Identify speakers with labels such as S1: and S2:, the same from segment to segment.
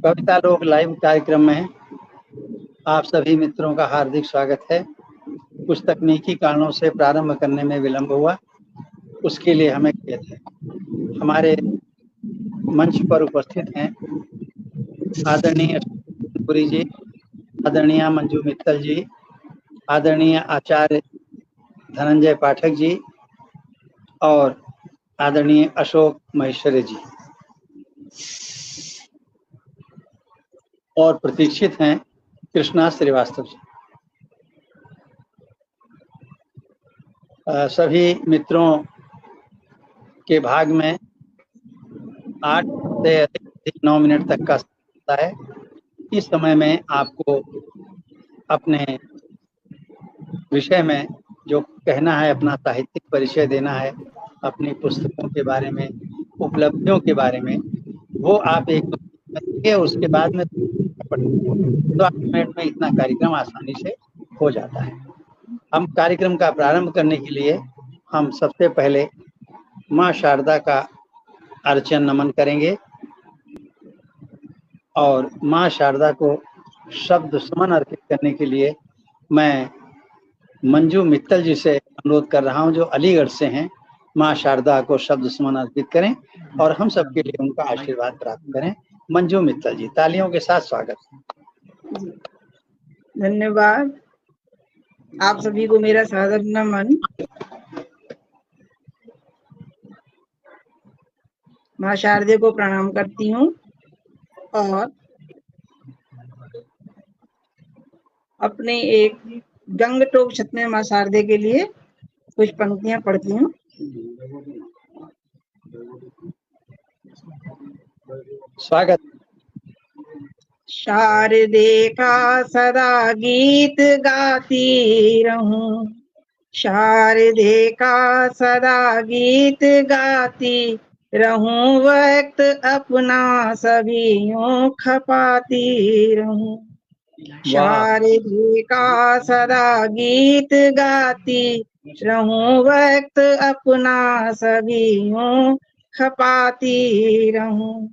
S1: कविता लोक लाइव कार्यक्रम में आप सभी मित्रों का हार्दिक स्वागत है। कुछ तकनीकी कारणों से प्रारंभ करने में विलंब हुआ, उसके लिए हमें खेद है। हमारे मंच पर उपस्थित हैं आदरणीय पुरी जी, आदरणीय मंजू मित्तल जी, आदरणीय आचार्य धनंजय पाठक जी और आदरणीय अशोक महेश्वरी जी, और प्रतीक्षित हैं कृष्णा श्रीवास्तव जी। सभी मित्रों के भाग में 8 से अधिक 9 मिनट तक का समय है। इस समय में आपको अपने विषय में जो कहना है, अपना साहित्यिक परिचय देना है, अपनी पुस्तकों के बारे में, उपलब्धियों के बारे में, वो आप एक देंगे। उसके बाद में 8 मिनट में इतना कार्यक्रम आसानी से हो जाता है। हम कार्यक्रम का प्रारंभ करने के लिए हम सबसे पहले माँ शारदा का अर्चन नमन करेंगे और माँ शारदा को शब्द सुमन अर्पित करने के लिए मैं मंजू मित्तल जी से अनुरोध कर रहा हूं, जो अलीगढ़ से हैं। माँ शारदा को शब्द सुमन अर्पित करें और हम सबके लिए उनका आशीर्वाद प्राप्त करें। मंजू मित्तल जी, तालियों के साथ स्वागत।
S2: धन्यवाद। आप सभी को मेरा सादर नमन। माँ शारदे को प्रणाम करती हूँ और अपने एक गंगटोक छत में माँ शारदे के लिए कुछ पंक्तियां पढ़ती हूँ।
S1: स्वागत।
S2: शारदे का सदा गीत गाती रहूं, शारदे का सदा गीत गाती रहूं, वक्त अपना सभी यूं खपाती रहूं। शारदे का सदा गीत गाती रहूं, वक्त अपना सभी यूं खपाती रहूं।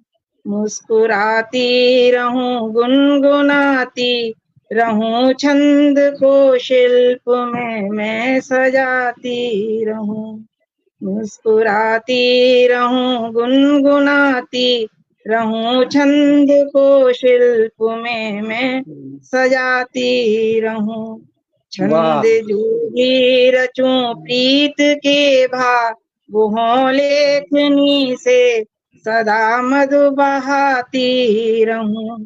S2: मुस्कुराती रहूं, गुनगुनाती रहूं, छंद को शिल्प में मैं सजाती रहूं। मुस्कुराती रहूं, गुनगुनाती रहूं, छंद को शिल्प में मैं सजाती रहूं। छंद जो भी रचूं प्रीत के भाव, वो लेखनी से सदा मधु बहाती रहूं।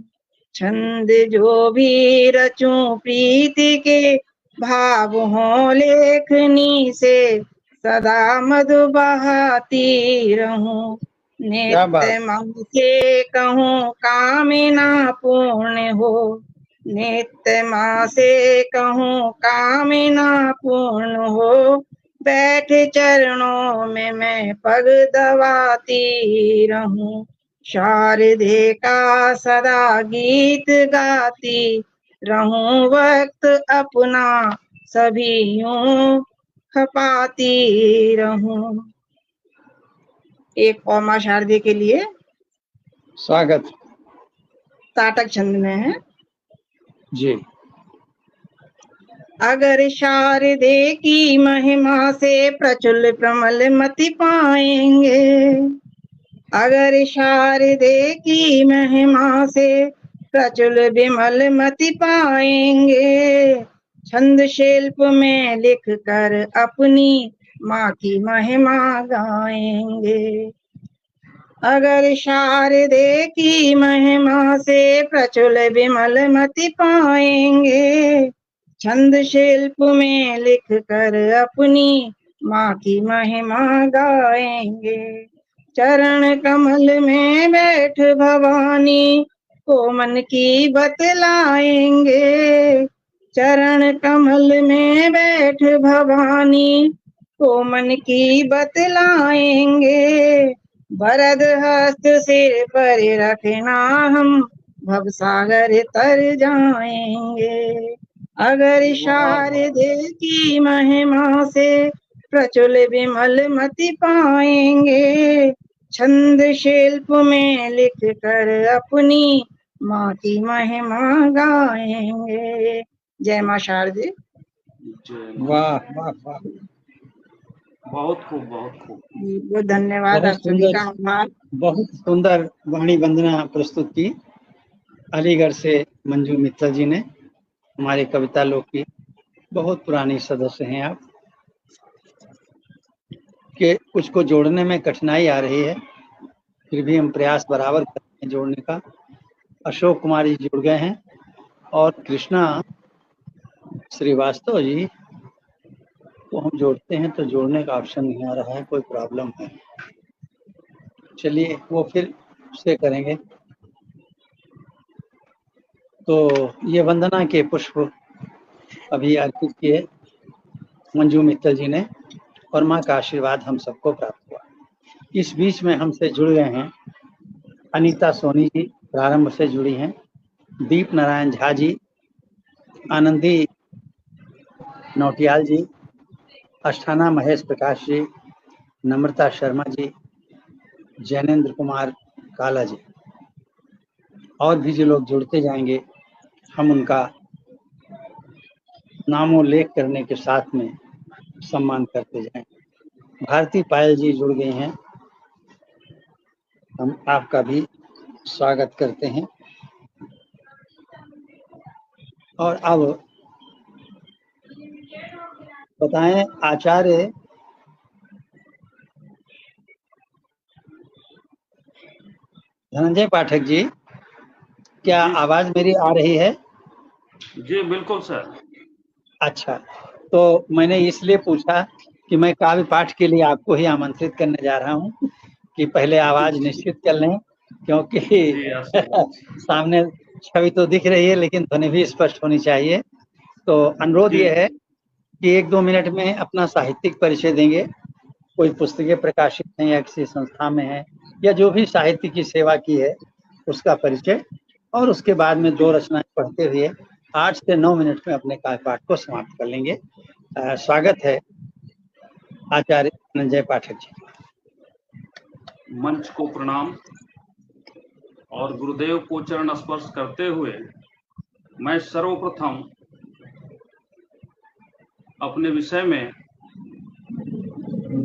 S2: छंद जो भी रचूं प्रीति के भाव, हो लेखनी से सदा मधु बहाती रहूं। नित्य मन से कहूं कामना पूर्ण हो, नित्य माँ से कहूं कामना पूर्ण हो, बैठ चरणों में मैं पग दबाती रहूं। शारदे का सदा गीत गाती रहूं, वक्त अपना सभी यूं खपाती रहूं। एक और माँ शारदे के लिए
S1: स्वागत।
S2: ताटक छंद में है
S1: जी।
S2: अगर शारदे की महिमा से प्रचुल प्रमल मति पाएंगे, अगर शारदे की महिमा से प्रचुल विमल मति पाएंगे, छंद शिल्प में लिख कर अपनी माँ की महिमा गाएंगे। अगर शारदे की महिमा से प्रचुल विमल मति पाएंगे, छंद शिल्प में लिख कर अपनी माँ की महिमा गाएंगे। चरण कमल में बैठ भवानी को मन की बतलाएंगे, चरण कमल में बैठ भवानी को मन की बतलाएंगे। वरद हस्त सिर पर रखना, हम भवसागर तर जाएंगे। अगर शारदे की महिमा से प्रचुल विमल मति पाएंगे, छंद शिल्प में लिख कर अपनी माँ की महिमा गाएंगे। जय माँ शारदे।
S1: वाह वाह वाह,
S2: बहुत खूब, बहुत खूब। बहुत धन्यवाद,
S1: बहुत
S2: आप सभी
S1: सुंदर,
S2: का आभार।
S1: बहुत सुंदर वाणी वंदना प्रस्तुत की अलीगढ़ से मंजू मित्तल जी ने, हमारे कविता लोक की बहुत पुरानी सदस्य हैं आप। के कुछ को जोड़ने में कठिनाई आ रही है, फिर भी हम प्रयास बराबर कर रहे हैं जोड़ने का। अशोक कुमार जी जुड़ गए हैं और कृष्णा श्रीवास्तव जी को हम जोड़ते हैं तो जोड़ने का ऑप्शन नहीं आ रहा है, कोई प्रॉब्लम है। चलिए वो फिर से करेंगे। तो ये वंदना के पुष्प अभी अर्पित किए मंजू मित्तल जी ने और माँ का आशीर्वाद हम सबको प्राप्त हुआ। इस बीच में हमसे जुड़ गए हैं अनीता सोनी जी, प्रारंभ से जुड़ी हैं, दीप नारायण झा जी, आनंदी नौटियाल जी, अष्टाना महेश प्रकाश जी, नम्रता शर्मा जी, जैनेन्द्र कुमार काला जी, और भी जो लोग जुड़ते जाएंगे हम उनका नामोल्लेख करने के साथ में सम्मान करते जाएंगे। भारती पायल जी जुड़ गई हैं, हम आपका भी स्वागत करते हैं। और अब बताएं आचार्य धनंजय पाठक जी, क्या आवाज मेरी आ रही है?
S3: जी बिल्कुल सर।
S1: अच्छा, तो मैंने इसलिए पूछा कि मैं काव्य पाठ के लिए आपको ही आमंत्रित करने जा रहा हूँ कि पहले आवाज निश्चित कर लें, क्योंकि सामने छवि तो दिख रही है लेकिन ध्वनि भी स्पष्ट होनी चाहिए। तो अनुरोध ये है कि 1-2 मिनट में अपना साहित्यिक परिचय देंगे, कोई पुस्तकें प्रकाशित हैं या किसी संस्था में है या जो भी साहित्य की सेवा की है उसका परिचय, और उसके बाद में 2 रचनाएं पढ़ते हुए 8 से 9 मिनट में अपने काव्य पाठ को समाप्त कर लेंगे। स्वागत है आचार्य धनंजय पाठक जी।
S3: मंच को प्रणाम और गुरुदेव को चरण स्पर्श करते हुए मैं सर्वप्रथम अपने विषय में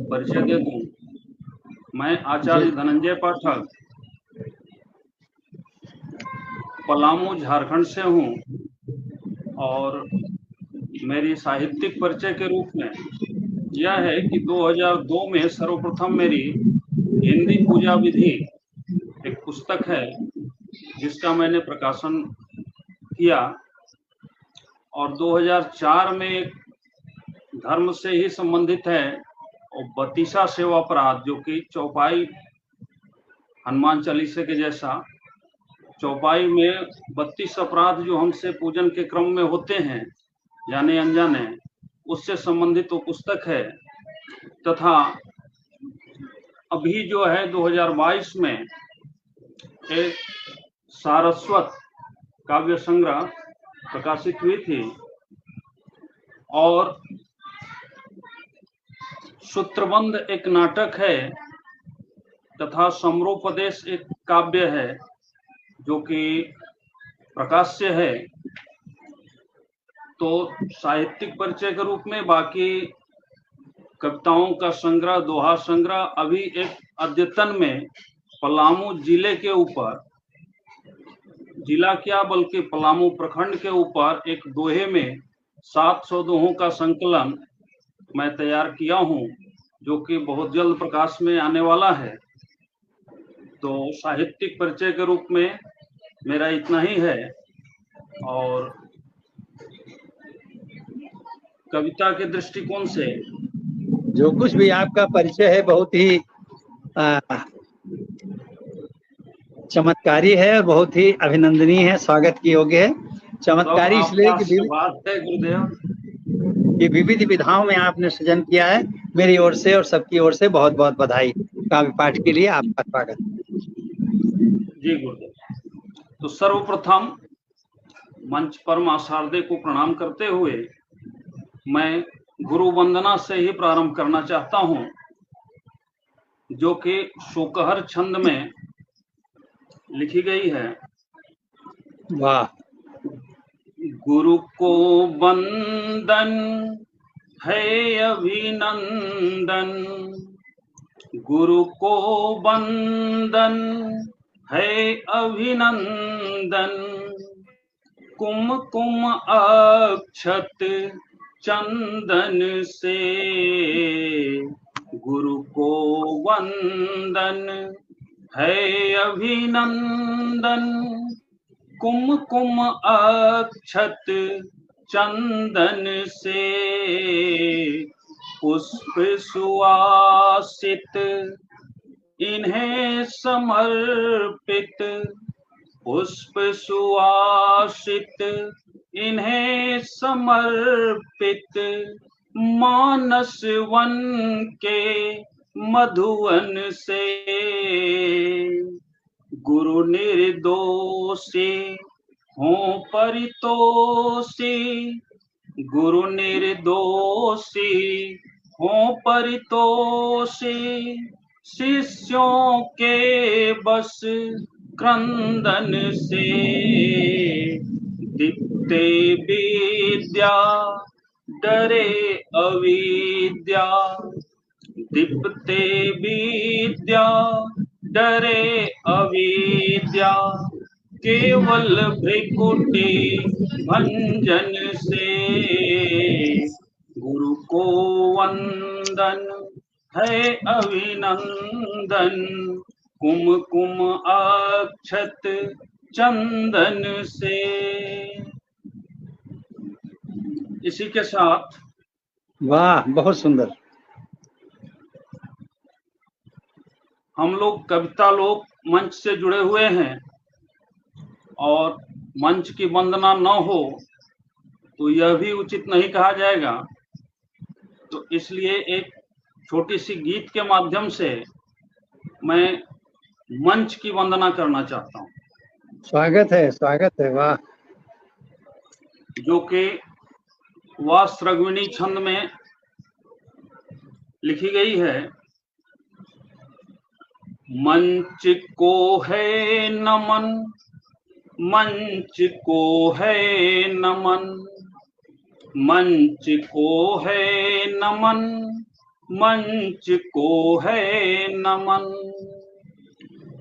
S3: परिचय दे दूं। मैं आचार्य धनंजय पाठक पलामू झारखंड से हूं और मेरी साहित्यिक परिचय के रूप में यह है कि 2002 में सर्वप्रथम मेरी हिंदी पूजा विधि एक पुस्तक है जिसका मैंने प्रकाशन किया, और 2004 में एक धर्म से ही संबंधित है और बतीसा सेवा अपराध, जो कि चौपाई हनुमान चालीसा के जैसा चौपाई में 32 अपराध जो हमसे पूजन के क्रम में होते हैं जाने अनजाने, उससे संबंधित वो पुस्तक है। तथा अभी जो है 2022 में एक सारस्वत काव्य संग्रह प्रकाशित हुई थी और सूत्रबंध एक नाटक है तथा समरोपदेश एक काव्य है जो कि प्रकाश्य है। तो साहित्यिक परिचय के रूप में बाकी कविताओं का संग्रह, दोहा संग्रह अभी एक अद्यतन में पलामू जिले के ऊपर, जिला क्या बल्कि पलामू प्रखंड के ऊपर एक दोहे में 700 दोहों का संकलन मैं तैयार किया हूं जो कि बहुत जल्द प्रकाश में आने वाला है। तो साहित्यिक परिचय के रूप में मेरा इतना ही है और कविता के दृष्टिकोण से
S1: जो कुछ भी आपका परिचय है बहुत ही चमत्कारी है और बहुत ही अभिनंदनीय है, स्वागत की योग्य है। चमत्कारी इसलिए कि विविध विधाओं में आपने सृजन किया है। मेरी ओर से और सबकी ओर से बहुत बहुत बधाई। काव्य पाठ के लिए आपका स्वागत।
S3: जी गुरुदेव। तो सर्वप्रथम मंच पर मां शारदे को प्रणाम करते हुए मैं गुरु वंदना से ही प्रारंभ करना चाहता हूं। जो कि शोकहर छंद में लिखी गई है।
S1: वाह।
S3: गुरु को वंदन है अभिनंदन, गुरु को वंदन है अभिनंदन, कुमकुम अक्षत चंदन से गुरु को वंदन है अभिनंदन, कुमकुम अक्षत चंदन से पुष्प सुवासित इन्हें समर्पित, पुष्प सुवासित इन्हें समर्पित, मानस वन के मधुवन से गुरु निर्दोषी हों परितोषी, गुरु निर्दोषी हों परितोषी, शिष्यों के बस क्रंदन से दीप्ते विद्या डरे अविद्या, दीप्ते विद्या डरे अविद्या, केवल भ्रिकुटी भंजन से गुरु को वंदन है अभिनंदन, कुमकुम अक्षत चंदन से। इसी के साथ
S1: वाह, बहुत सुंदर।
S3: हम लोग कविता लोक मंच से जुड़े हुए हैं और मंच की वंदना न हो तो यह भी उचित नहीं कहा जाएगा, तो इसलिए एक छोटी सी गीत के माध्यम से मैं मंच की वंदना करना चाहता हूँ।
S1: स्वागत है, स्वागत है। वाह।
S3: जो कि वास्त्रग्विणी छंद में लिखी गई है। मंच को है नमन, मंच को है नमन, मंच को है नमन, मंच को है नमन,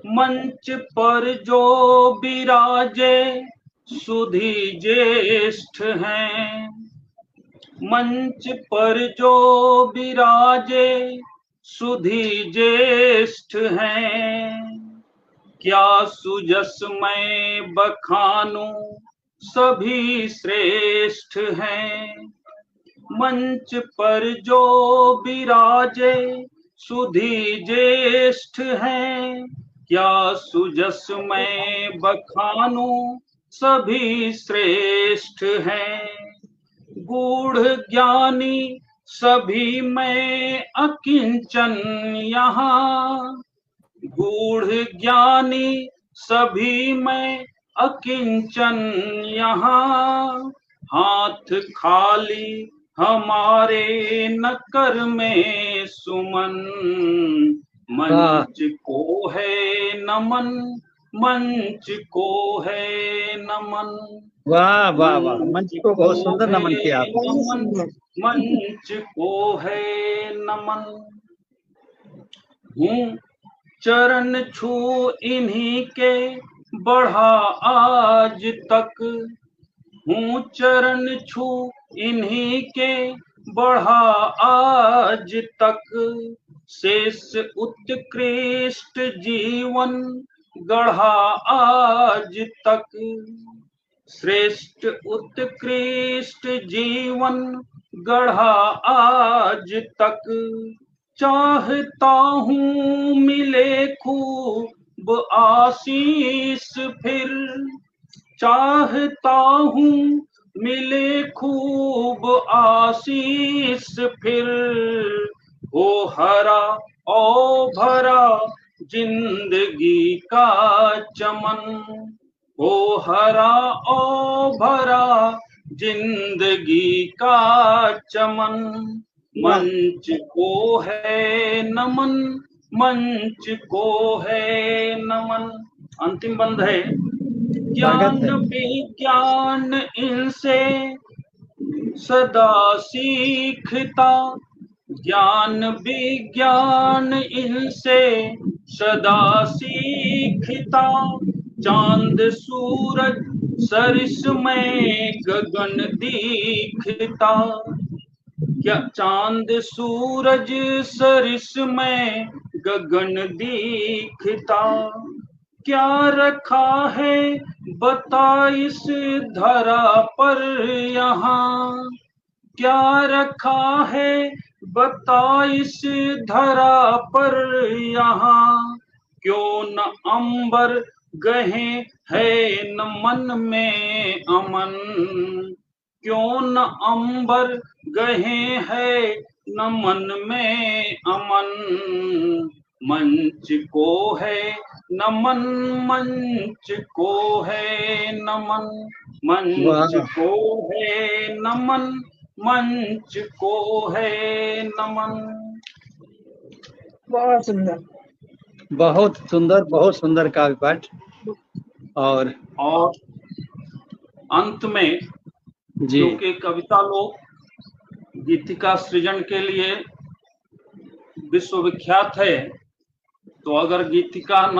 S3: मंच पर जो विराजे सुधी ज्येष्ठ हैं, मंच पर जो विराजे सुधी ज्येष्ठ हैं, क्या सुजस मैं बखानूं सभी श्रेष्ठ हैं, मंच पर जो विराजे सुधी ज्येष्ठ हैं, क्या सुजस मैं बखानूं सभी श्रेष्ठ हैं, गूढ़ ज्ञानी सभी मैं अकिंचन यहाँ, गूढ़ ज्ञानी सभी मैं अकिंचन यहाँ, हाथ खाली हमारे न कर में सुमन, मंच को है नमन, मंच को है नमन।
S1: वाह वाह वाह, मंच को बहुत सुंदर नमन किया आपने।
S3: मंच को है नमन, हूँ चरण छू इन्हीं के बढ़ा आज तक, हूँ चरण छू इन्हीं के बढ़ा आज तक, शेष उत्कृष्ट जीवन गढ़ा आज तक, श्रेष्ठ उत्कृष्ट जीवन गढ़ा आज तक, चाहता हूँ मिले खूब आशीष फिर, चाहता हूँ मिले खूब आशीष फिर, हो हरा ओ भरा जिंदगी का चमन, हो हरा ओ भरा जिंदगी का चमन, मंच को है नमन, मंच को है नमन। अंतिम बंद है।
S1: स्वागत
S3: ज्ञान
S1: है।
S3: विज्ञान इनसे सदा सीखता, ज्ञान विज्ञान इनसे सदा सीखता, चांद सूरज सरिस में गगन दीखता, क्या चांद सूरज सरिस में गगन दीखता, क्या रखा है बता इस धरा पर यहाँ, क्या रखा है बता इस धरा पर यहाँ, क्यों न अंबर गहे है न मन में अमन, क्यों न अंबर गहे है न मन में अमन, मंच को है नमन, मंच को है नमन, मंच
S1: वाह,
S3: को है नमन, मंच को है नमन।
S2: बहुत सुंदर।
S1: बहुत सुंदर काव्य पाठ। और
S3: अंत में
S1: जी,
S3: क्योंकि कविता लोग गीतिका सृजन के लिए विश्वविख्यात है, तो अगर गीतिका न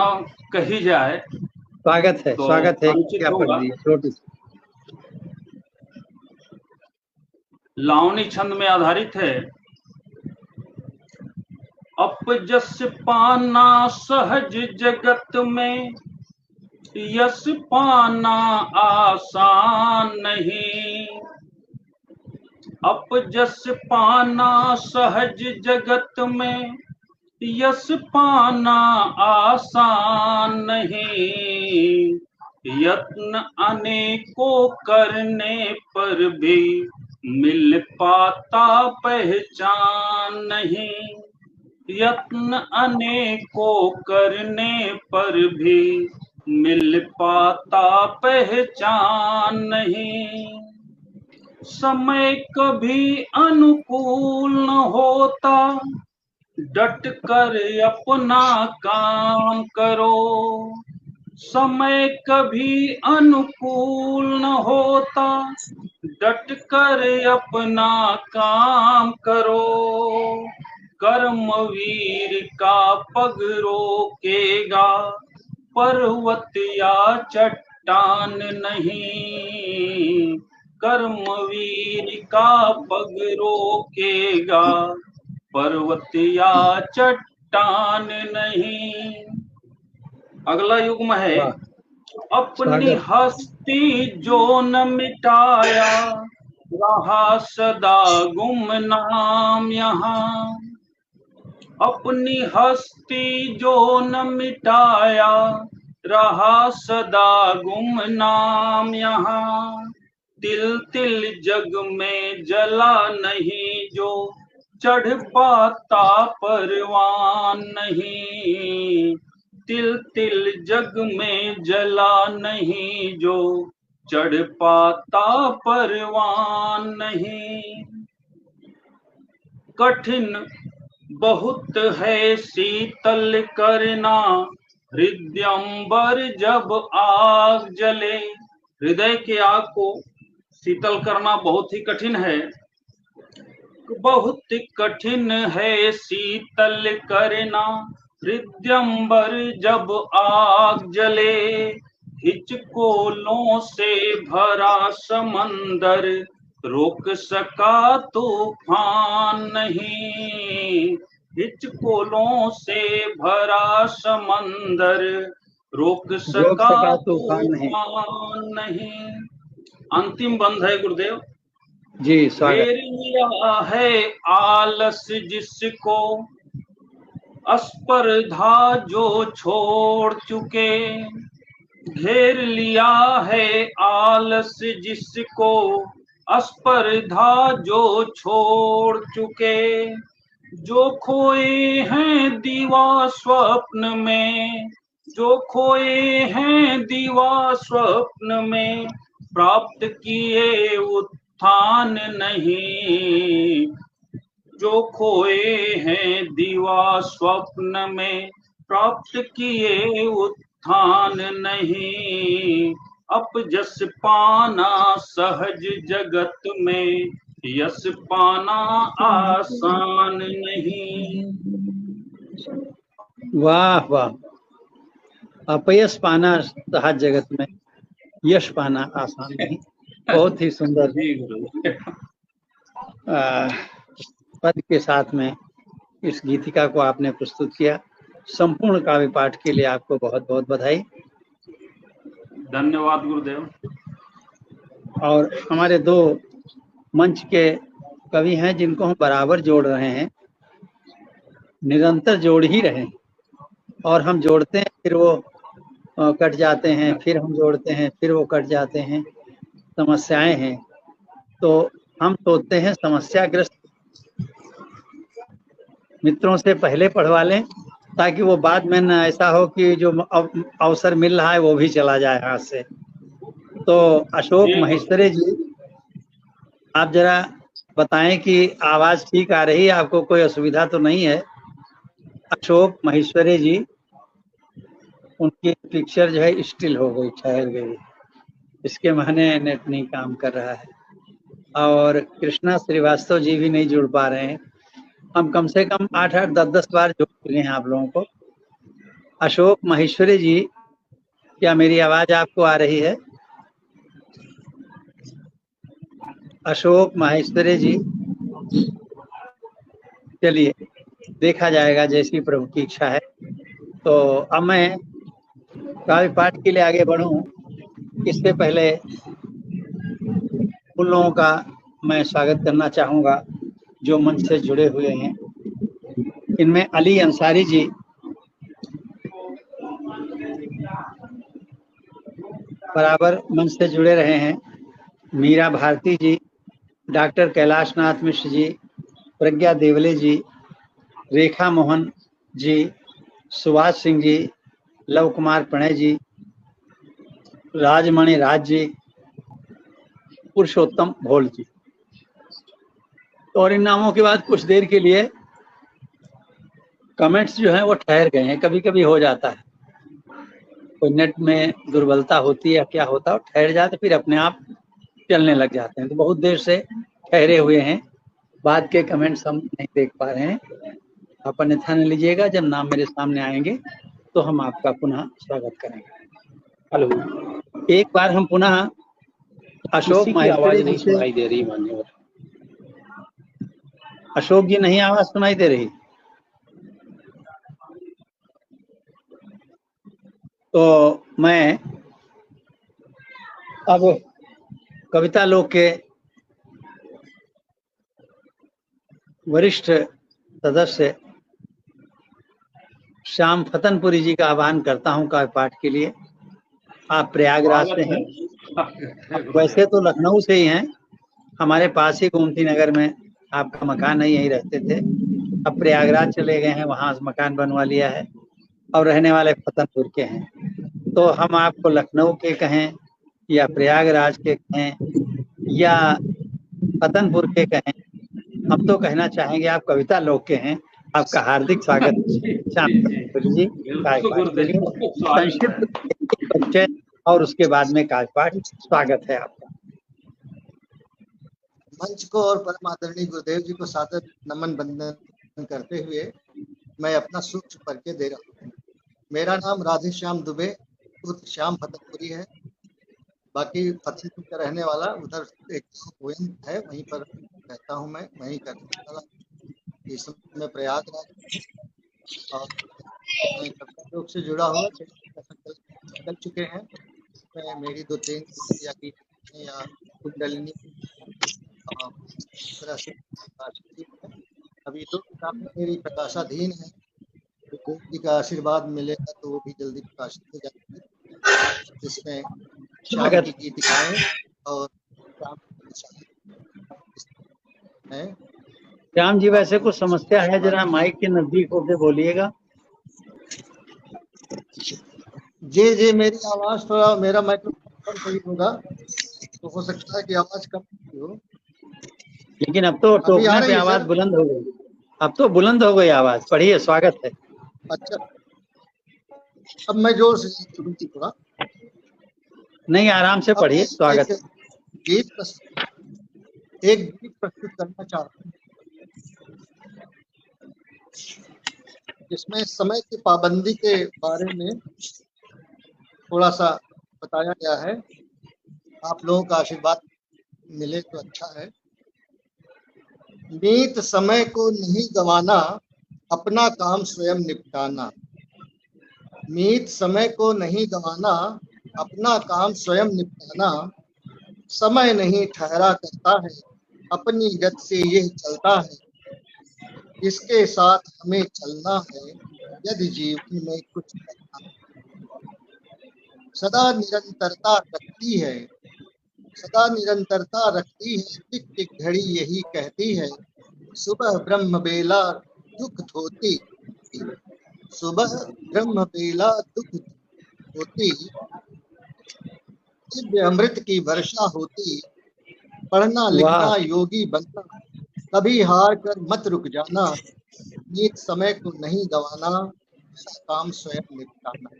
S3: कही जाए
S1: स्वागत है,
S3: तो
S1: स्वागत है।
S3: अनुचित
S1: क्या पढ़
S3: होगा।
S1: दिए छोटी सी।
S3: लावनी छंद में आधारित है। अपजस पाना सहज जगत में, यश पाना आसान नहीं, अपजस पाना सहज जगत में, यश पाना आसान नहीं, यत्न अनेकों करने पर भी मिल पाता पहचान नहीं, यत्न अनेकों करने पर भी मिल पाता पहचान नहीं, समय कभी अनुकूल न होता, डट कर अपना काम करो, समय कभी अनुकूल न होता, डट कर अपना काम करो, कर्मवीर का पग रोकेगा, पर्वत या चट्टान नहीं, कर्मवीर का पग रोकेगा, पर्वत या चट्टान नहीं। अगला युग्म है।
S1: वाह,
S3: अपनी
S1: स्वागत।
S3: हस्ती जो न मिटाया, रहा सदा गुमनाम यहाँ, अपनी हस्ती जो न मिटाया, रहा सदा गुमनाम यहाँ, तिल तिल जग में जला नहीं जो, चढ़ पाता परवान नहीं, तिल तिल जग में जला नहीं जो, चढ़ पाता परवान नहीं, कठिन बहुत है शीतल करना, हृदयंबर जब आग जले, हृदय की आग को शीतल करना बहुत ही कठिन है, बहुत कठिन है शीतल करना, हृदयंबर जब आग जले, हिचकोलों से भरा समंदर, रोक सका तूफान नहीं, हिचकोलों से भरा समंदर, रोक सका
S1: तूफान
S3: नहीं। अंतिम बंद है गुरुदेव।
S1: जी, स्वागत।
S3: घेर लिया है आलस जिसको, स्पर्धा जो छोड़ चुके, घेर लिया है आलस जिसको, स्पर्धा जो छोड़ चुके, जो खोए हैं दीवा स्वप्न में, जो खोए हैं दीवा स्वप्न में, प्राप्त किए उत्थान नहीं, जो खोए हैं दीवा स्वप्न में, प्राप्त किए उत्थान नहीं। अपजस पाना सहज जगत में, यश पाना आसान नहीं।
S1: वाह वाह, अपयश पाना सहज जगत में, यश पाना आसान नहीं। बहुत ही सुंदर
S3: जी गुरु।
S1: पद के साथ में इस गीतिका को आपने प्रस्तुत किया। संपूर्ण काव्य पाठ के लिए आपको बहुत बहुत बधाई।
S3: धन्यवाद गुरुदेव।
S1: और हमारे दो मंच के कवि हैं जिनको हम बराबर जोड़ रहे हैं, निरंतर जोड़ ही रहे हैं, और हम जोड़ते हैं फिर वो कट जाते हैं, फिर हम जोड़ते हैं फिर वो कट जाते हैं, समस्याएं हैं। तो हम सोचते हैं समस्याग्रस्त मित्रों से पहले पढ़वा लें, ताकि वो बाद में न ऐसा हो कि जो अवसर मिल रहा है वो भी चला जाए हाथ से। तो अशोक महेश्वरी जी, आप जरा बताएं कि आवाज ठीक आ रही है, आपको कोई असुविधा तो नहीं है? अशोक महेश्वरी जी, उनकी पिक्चर जो है स्टिल हो गई, ठहर गई, इसके माने नेट नहीं काम कर रहा है। और कृष्णा श्रीवास्तव जी भी नहीं जुड़ पा रहे हैं। हम कम से कम 8-8, 10-10 बार जोड़ चुके हैं आप लोगों को। अशोक महेश्वरी जी, क्या मेरी आवाज आपको आ रही है? अशोक महेश्वरी जी, चलिए देखा जाएगा जैसी प्रभु की इच्छा है। तो अब मैं काव्य पाठ के लिए आगे बढ़ूं, इससे पहले उन लोगों का मैं स्वागत करना चाहूंगा जो मंच से जुड़े हुए हैं। इनमें अली अंसारी जी, बराबर मंच से जुड़े रहे हैं। मीरा भारती जी, डॉक्टर कैलाश नाथ मिश्र जी, प्रज्ञा देवले जी, रेखा मोहन जी, सुभाष सिंह जी, लव कुमार प्रणय जी, राजमणि राज जी, पुरुषोत्तम भोल जी। और इन नामों के बाद कुछ देर के लिए कमेंट्स जो हैं वो ठहर गए हैं। कभी कभी हो जाता है, कोई नेट में दुर्बलता होती है, क्या होता है, ठहर जाते फिर अपने आप चलने लग जाते हैं। तो बहुत देर से ठहरे हुए हैं, बाद के कमेंट्स हम नहीं देख पा रहे हैं। आप अन्यथा न लीजिएगा, जब नाम मेरे सामने आएंगे तो हम आपका पुनः स्वागत करेंगे। हेलो, एक बार हम पुनः अशोक
S4: आवाज नहीं सुनाई दे रही मान्यवर।
S1: अशोक जी, नहीं आवाज सुनाई दे रही? तो मैं अब कविता लोक के वरिष्ठ सदस्य श्याम फतनपुरी जी का आह्वान करता हूं काव्य पाठ के लिए। आप प्रयागराज से हैं, वैसे तो लखनऊ से ही हैं, हमारे पास ही गोमती नगर में आपका मकान है, यहीं रहते थे, अब प्रयागराज चले गए हैं, वहां मकान बनवा लिया है और रहने वाले फतनपुर के हैं। तो हम आपको लखनऊ के कहें या प्रयागराज के कहें या फतनपुर के कहें, हम तो कहना चाहेंगे आप कविता लोक के हैं। आपका हार्दिक स्वागत श्याम फतनपुरी जी। संक्षिप्त परिचय और उसके बाद में काव्य पाठ। स्वागत है आपका।
S4: मंच को और परम आदरणीय गुरुदेव जी को सादर नमन बंदन करते हुए मैं अपना सूक्ष्म परिचय दे रहा हूँ। मेरा नाम राधे श्याम दुबे उर्फ श्याम फतनपुरी है। बाकी फतेहपुर का रहने वाला, उधर एक गोविंद है, वहीं पर रहता हूँ मैं, वहीं का रहने वाला। इस समय प्रयागराज और मैं कविता लोक से जुड़ा हुआ चल चुके हैं। मैं मेरी 2-3 या की या कुंडलिनी अभी तो किताबें मेरी प्रकाशाधीन है, गुरु जी का आशीर्वाद मिलेगा तो वो भी जल्दी प्रकाशित हो जाएगी, जिसमें श्याम की गीतिकाएं और
S1: श्याम जी, वैसे कुछ समस्या है, जरा माइक के नजदीक होकर बोलिएगा।
S4: जी, मेरी आवाज थोड़ा, मेरा माइक्रोफोन सही होगा तो हो सकता है कि आवाज कम हो।
S1: लेकिन अब तो
S4: अभी आ
S1: टोकने
S4: रही
S1: पे
S4: है
S1: आवाज
S4: सर?
S1: बुलंद हो गई। अब तो बुलंद हो गई आवाज। पढ़िए, स्वागत है।
S4: अच्छा, अब मैं जोर से शुरू थोड़ा।
S1: नहीं, आराम से
S4: अब मैं
S1: पढ़िए, स्वागत है।
S4: गीत प्रस्तुत करना चाहता हूँ जिसमें समय की पाबंदी के बारे में थोड़ा सा बताया गया है। आप लोगों का आशीर्वाद मिले तो अच्छा है। नीत समय को नहीं गंवाना, अपना काम स्वयं निपटाना। नीत समय को नहीं गंवाना, अपना काम स्वयं निपटाना। समय नहीं ठहरा करता है, अपनी गति से यह चलता है। इसके साथ हमें चलना है, यदि जीवन में कुछ करना। सदा निरंतरता रखती है, सदा निरंतरता रखती है। टिक टिक घड़ी यही कहती है, सुबह ब्रह्म बेला दुख धोती। सुबह ब्रह्म बेला दुख होती, दिव्य अमृत की वर्षा होती। पढ़ना
S1: वाह
S4: लिखना योगी बनना, कभी हार कर मत रुक जाना। नीत समय को नहीं गंवाना, काम स्वयं निपटाना।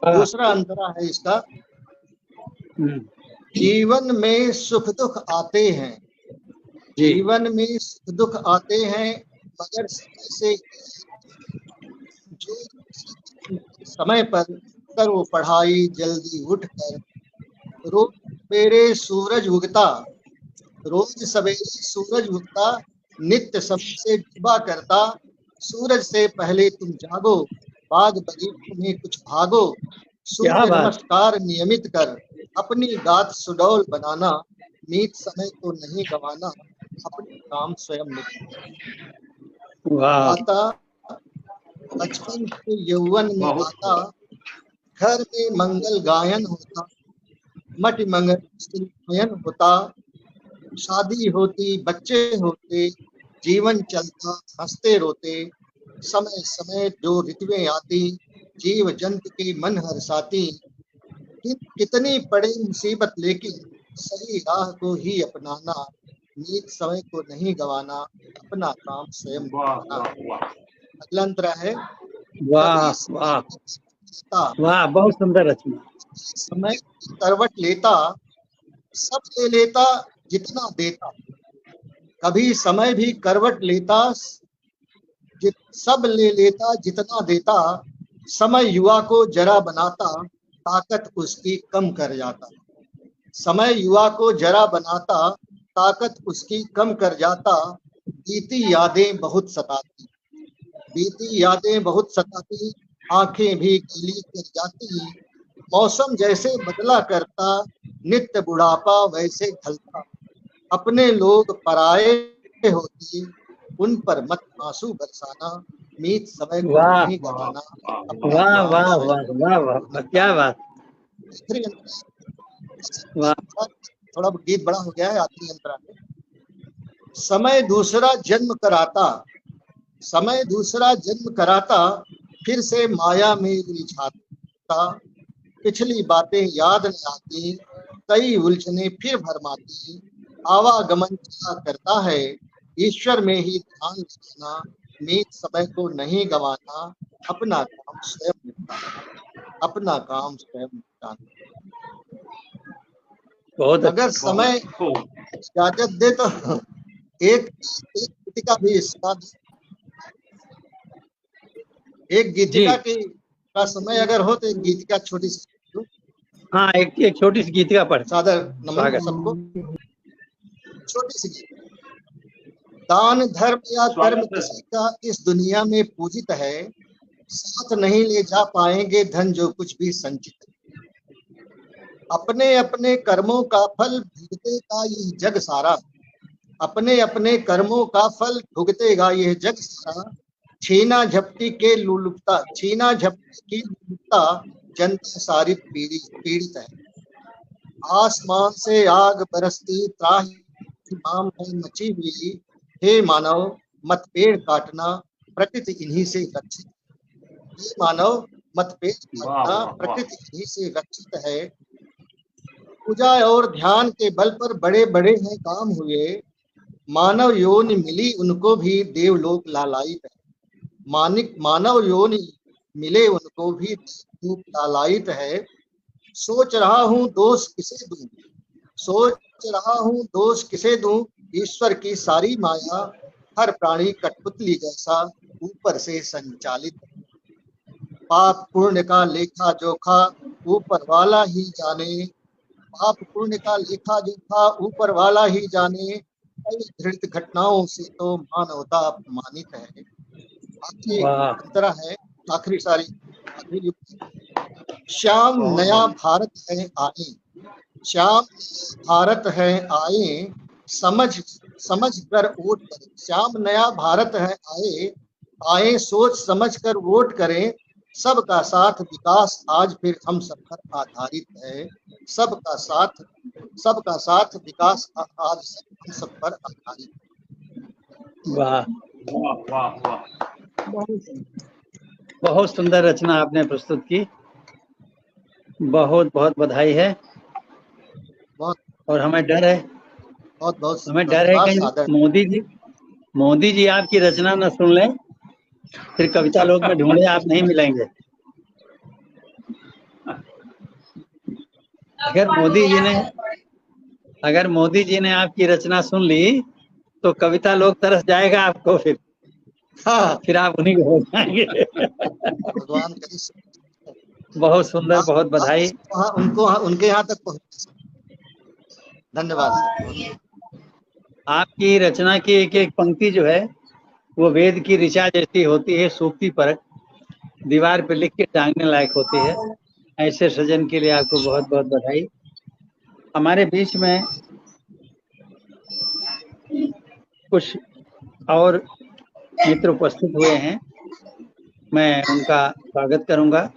S1: वाह।
S4: दूसरा अंतरा है इसका,
S1: हम्म,
S4: जीवन में सुख दुख आते हैं।
S1: जी।
S4: जीवन में सुख दुख आते हैं, मगर समय से जो समय पर करो पढ़ाई जल्दी उठ कर। रोज सवेरे सूरज उगता, रोज सवेरे सूरज उगता, नित्य सबसे डूबा करता। सूरज से पहले तुम जागो, बाग बगीचों में कुछ भागो।
S1: क्या
S4: सूर्य
S1: बात।
S4: नमस्कार नियमित कर, अपनी गात सुडौल बनाना। नीत समय को नहीं गंवाना, अपने काम स्वयं निपटाना।
S1: वाह।
S4: आता बचपन से यौवन में
S3: बहुत
S4: आता, घर में मंगल गायन होता। मट मंगल स्त्रीयन होता, शादी होती बच्चे होते। जीवन चलता हंसते रोते, समय समय जो ऋतुएं आती। जीव जंतु के मन हर्षाती। कितनी पड़े मुसीबत लेकिन, सही राह को ही अपनाना। नीत समय को नहीं गंवाना, अपना काम स्वयं
S3: वाह
S4: निपटाना।
S3: वाह वाह।
S4: अगला अंतरा है,
S1: वाह
S4: कभी
S1: वाह
S4: समय
S1: वाह, बहुत सुंदर रचना।
S4: समय करवट लेता, सब ले लेता जितना देता। कभी समय भी करवट लेता, सब ले लेता जितना देता। समय युवा को जरा बनाता, ताकत उसकी कम कर जाता। समय युवा को जरा बनाता, ताकत उसकी कम कर जाता। बीती यादें बहुत सताती, बीती यादें बहुत सताती। आंखें भी गीली कर जाती। मौसम जैसे बदला करता, नित्य बुढ़ापा वैसे ढलता। अपने लोग पराए होते, उन पर मत आंसू बरसाना। नीत समय को
S1: वाह
S4: नहीं
S3: वाह
S4: गंवाना,
S3: वाह
S4: अपना
S1: वाह
S4: काम
S1: वाह
S4: स्वयं
S1: वाह वाह वाह, क्या
S4: निपटाना।
S1: बात। वाह।
S4: थोड़ा गीत बड़ा हो गया है। आखिरी अंतरा है, समय दूसरा जन्म कराता, समय दूसरा जन्म कराता। फिर से माया में उलझाता। पिछली बातें याद न आती, कई उलझने फिर भरमाती। आवागमन चला करता है, ईश्वर में ही ध्यान लगाना। नीत समय को नहीं गंवाना, अपना काम स्वयं निपटाना। अपना काम स्वयं निपटाना।
S1: बहुत
S4: अगर
S1: अच्छा।
S4: समय इजाजत दे तो एक गीतिका भी सुना दो। एक
S1: जी
S4: गीतिका की का समय अगर हो तो एक गीतिका छोटी सी
S1: हाँ, एक छोटी सी गीतिका पढ़।
S4: सादर नमन
S1: स्वागत।
S4: सबको। छोटी सी गीत। दान धर्म या कर्म
S3: स्वागत है।
S4: किसी का इस दुनिया में पूजित है, साथ नहीं ले जा पाएंगे धन जो कुछ भी संचित है। अपने अपने कर्मों का फल भुगतेगा यह जग सारा। अपने अपने कर्मों का फल भुगतेगा यह जग सारा। छीना झपटी के लुलुपता, छीना झपटी की लुलुपता, जनता सारी पीड़ित है। आसमान से आग बरसती, त्राहि माम है मची हुई। हे मानव मत पेड़ काटना, प्रकृति इन्हीं से रक्षित। हे मानव मत पेड़
S3: वाह
S4: काटना,
S3: वाह वाह।
S4: प्रकृति इन्हीं से रक्षित है। पूजा और ध्यान के बल पर बड़े बड़े हैं काम हुए, मानव योनि मिली उनको भी देवलोक लालायित है। मानव योनि मिले उनको भी देवलोक लालायित है। सोच रहा हूँ दोष किसे दूं, सोच रहा हूँ दोष किसे दूं, ईश्वर की सारी माया हर प्राणी कठपुतली जैसा ऊपर से संचालित है। पाप पुण्य का लेखा जोखा ऊपर वाला ही जाने, पाप पुण्य का लेखा जोखा ऊपर वाला ही जाने, कई घृणित घटनाओं से तो मानवता अपमानित है। आखिरी
S1: वाह
S4: अंतरा है, आखिरी सारी आखिरी। श्याम नया भारत है आए, श्याम भारत है आए, समझ समझ कर वोट करें। श्याम नया भारत है आए, आए सोच समझ कर वोट करें। सबका साथ विकास आज फिर हम सब पर आधारित है। सबका साथ विकास आज हम सब पर आधारित है।
S1: वाह
S3: वाह वाह वाह।
S1: बहुत सुंदर रचना आपने प्रस्तुत की, बहुत बहुत बधाई है।
S4: बहुत
S1: और हमें डर है,
S4: बहुत
S1: हमें डर है
S4: धन्यवाद
S1: कि
S4: सादर।
S1: मोदी जी आपकी रचना न सुन लें, फिर कविता लोक में ढूंढे आप नहीं मिलेंगे। अगर मोदी जी ने आपकी रचना सुन ली तो कविता लोक तरस जाएगा आपको, फिर
S4: हाँ,
S1: फिर आप उन्हीं को हो जाएंगे।
S4: भगवान करे।
S1: बहुत सुंदर, बहुत बधाई।
S4: उनको उनके यहाँ तक पहुंचे। धन्यवाद सर।
S1: आपकी रचना की एक एक पंक्ति जो है वो वेद की ऋचा जैसी होती है, सूक्ति पर दीवार पे लिख के टांगने लायक होती है। ऐसे सृजन के लिए आपको बहुत बहुत बधाई। हमारे बीच में कुछ और मित्र उपस्थित हुए हैं, मैं उनका स्वागत करूंगा।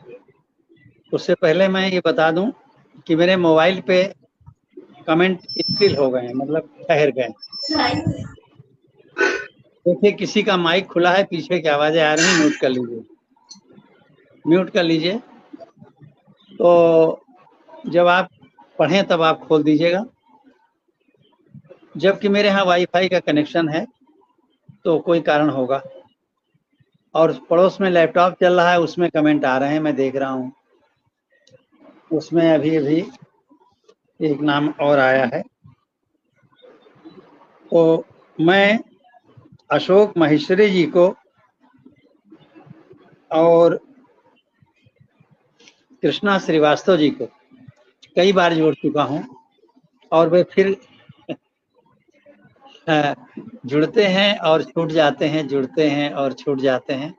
S1: उससे पहले मैं ये बता दूं कि मेरे मोबाइल पे कमेंट स्टिल हो गए हैं, मतलब ठहर गए। देखिए किसी का माइक खुला है, पीछे की आवाजें आ रही हैं, म्यूट कर लीजिए, म्यूट कर लीजिए। तो जब आप पढ़ें तब आप खोल दीजिएगा। जबकि मेरे यहाँ वाईफाई का कनेक्शन है तो कोई कारण होगा। और पड़ोस में लैपटॉप चल रहा है, उसमें कमेंट आ रहे हैं, मैं देख रहा हूँ। उसमें अभी अभी एक नाम और आया है। तो मैं अशोक महेश्वरी जी को और कृष्णा श्रीवास्तव जी को कई बार जोड़ चुका हूँ और वे फिर जुड़ते हैं और छूट जाते हैं, जुड़ते हैं और छूट जाते हैं।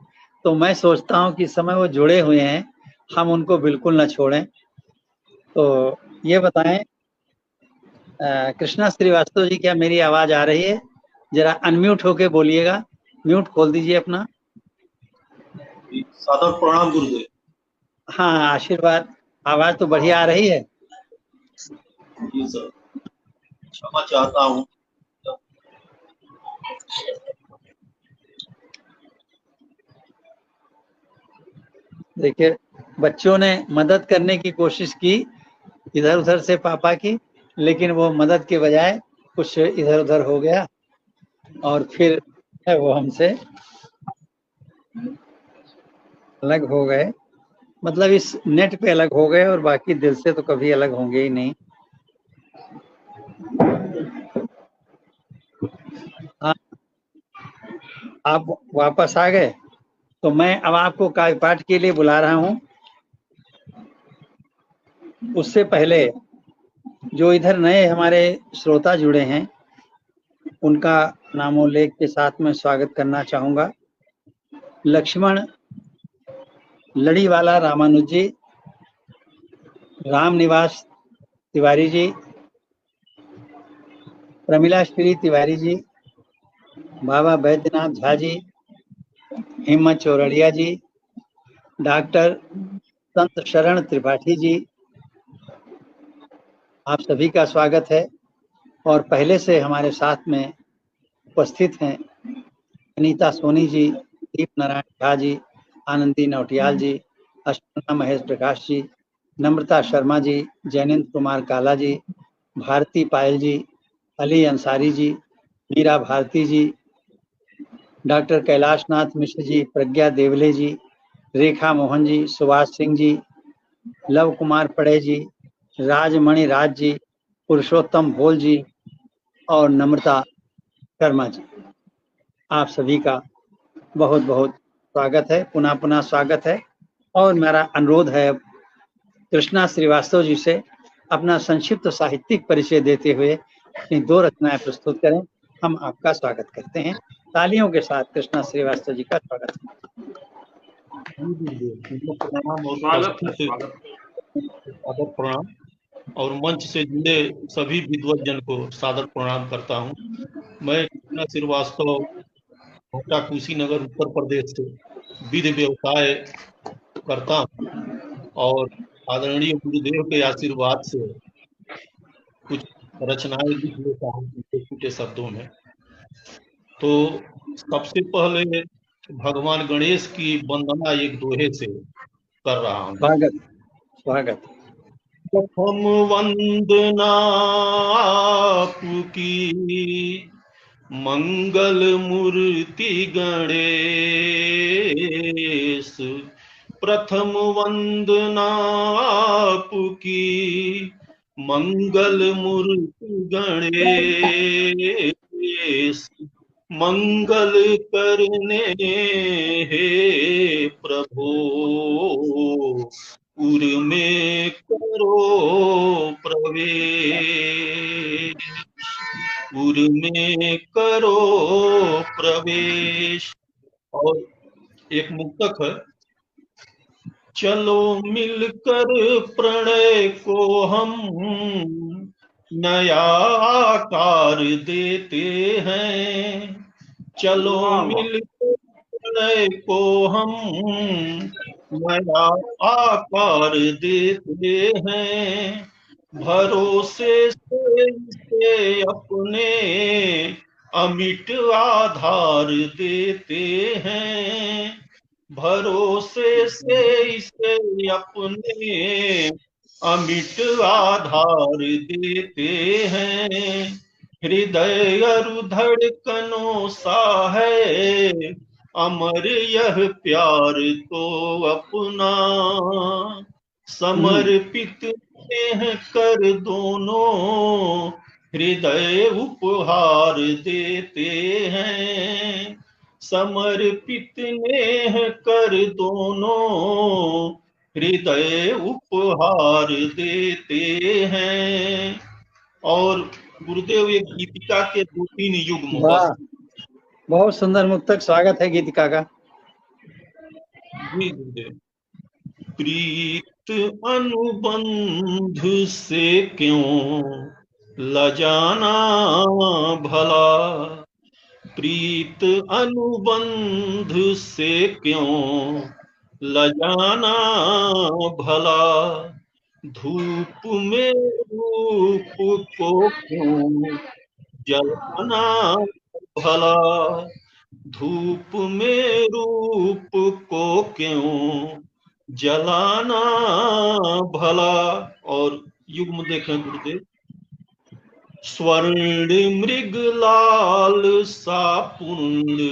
S1: तो मैं सोचता हूँ कि इस समय वो जुड़े हुए हैं, हम उनको बिल्कुल न छोड़ें। तो ये बताएं कृष्णा श्रीवास्तव जी, क्या मेरी आवाज आ रही है? जरा अनम्यूट होके बोलिएगा, म्यूट खोल दीजिए अपना।
S5: सादर प्रणाम गुरुदेव।
S1: हाँ आशीर्वाद, आवाज तो बढ़िया आ रही है।
S5: जी सर, क्षमा चाहता हूँ।
S1: देखिए बच्चों ने मदद करने की कोशिश की इधर उधर से पापा की, लेकिन वो मदद के बजाय कुछ इधर उधर हो गया और फिर वो हमसे अलग हो गए। मतलब इस नेट पे अलग हो गए और बाकी दिल से तो कभी अलग होंगे ही नहीं। आप वापस आ गए तो मैं अब आपको काव्य पाठ के लिए बुला रहा हूँ। उससे पहले जो इधर नए हमारे श्रोता जुड़े हैं उनका नामोल्लेख के साथ में स्वागत करना चाहूंगा। लक्ष्मण लड़ीवाला रामानुज जी, रामनिवास तिवारी जी, प्रमिला श्री तिवारी जी, बाबा बैद्यनाथ झा जी, हिम्मत चौरड़िया जी, डॉक्टर संत शरण त्रिपाठी जी, आप सभी का स्वागत है। और पहले से हमारे साथ में उपस्थित हैं अनीता सोनी जी, दीप नारायण झा जी, आनंदी नौटियाल जी, अष्टना महेश प्रकाश जी, नम्रता शर्मा जी, जैनेन्द्र कुमार काला जी, भारती पायल जी, अली अंसारी जी, मीरा भारती जी, डॉक्टर कैलाश नाथ मिश्र जी, प्रज्ञा देवले जी, रेखा मोहन जी, सुभाष सिंह जी, लव कुमार पड़े जी, राजमणि राज जी, पुरुषोत्तम भोल जी और नम्रता शर्मा जी, आप सभी का बहुत बहुत स्वागत है, पुनः पुनः स्वागत है। और मेरा अनुरोध है कृष्णा श्रीवास्तव जी से अपना संक्षिप्त साहित्यिक परिचय देते हुए अपनी 2 रचनाएं प्रस्तुत करें। हम आपका स्वागत करते हैं। तालियों के साथ कृष्णा श्रीवास्तव जी का स्वागत है।
S5: प्रणाम और
S3: स्वागत है,
S5: सादर प्रणाम और मंच से जुड़े सभी विद्वत जन को सादर प्रणाम करता हूँ। मैं कृष्णा श्रीवास्तव भोटा कुशीनगर उत्तर प्रदेश से विधि व्यवसाय करता हूँ और आदरणीय गुरुदेव के आशीर्वाद से कुछ रचनाएं लिख लेता हूँ छोटे शब्दों में। तो सबसे पहले भगवान गणेश की वंदना एक दोहे से कर रहा हूँ।
S1: स्वागत स्वागत।
S5: प्रथम वंदना आपकी मंगल मूर्ति गणेश, प्रथम वंदना आपकी मंगल मूर्ति गणेश, मंगल करने हे प्रभु उर में करो प्रवेश, उर में करो प्रवेश। और एक मुक्तक है, चलो मिलकर प्रणय को हम नया आकार देते हैं, चलो मिलकर प्रणय को हम नया आकार देते हैं, भरोसे से अपने अमिट आधार देते हैं, भरोसे से इसे अपने अमिट आधार देते हैं, हृदय अरु धड़कनों सा है अमर यह प्यार तो अपना, समर्पित कर दोनों हृदय उपहार देते हैं, समर्पित नेह कर दोनों हृदय उपहार देते हैं। और गुरुदेव एक गीतिका के 2-3 युग्म।
S1: वाह, बहुत सुंदर मुक्तक, स्वागत है गीतिका का।
S5: जी गुरुदेव। प्रीत अनुबंध से क्यों लजाना भला, प्रीत अनुबंध से क्यों लजाना भला, धूप में रूप को क्यों जलाना भला, धूप में रूप को क्यों जलाना भला। और युग्म देखें गुरुदेव, स्वर्ण मृग लाल सा पुण्य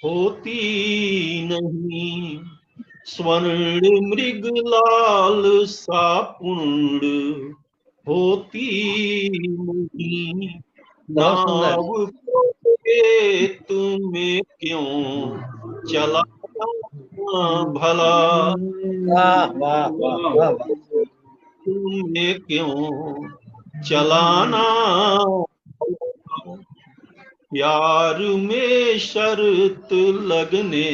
S5: होती नहीं, स्वर्ण मृग लाल सा पुण्य होती नहीं, नाव को तुम्हें क्यों चलाना भला,
S1: वाह वाह वाह वाह,
S5: तुम्हें क्यों चलाना, प्यार में शर्त लगने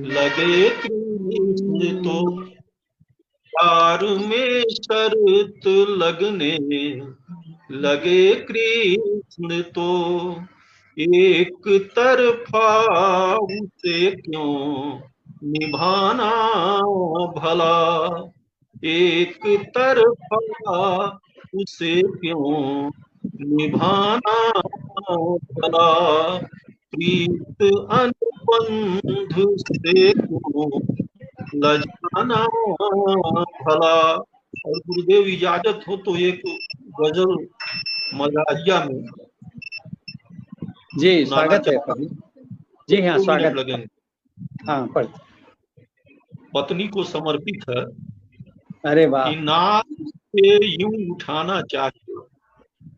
S5: लगे कृष्ण तो, प्यार में शर्त लगने लगे कृष्ण तो, एक तरफा उसे क्यों निभाना भला, एक तरफा उसे क्यों निभाना भला, प्रीत अनुबंध से क्यों लजाना भला। और गुरुदेव इजाजत हो तो एक गजल मजाहिया में
S1: जी
S5: सुनाना
S1: स्वागत है
S5: चाहता
S1: कभी।
S5: हूँ।
S1: जी हाँ
S5: 2 मिनट
S1: स्वागत।
S5: लगेंगे।
S1: हाँ पढ़।
S5: पत्नी को समर्पित है
S1: अरे वाह।
S5: कि नाज के यूं उठाना चाहिए,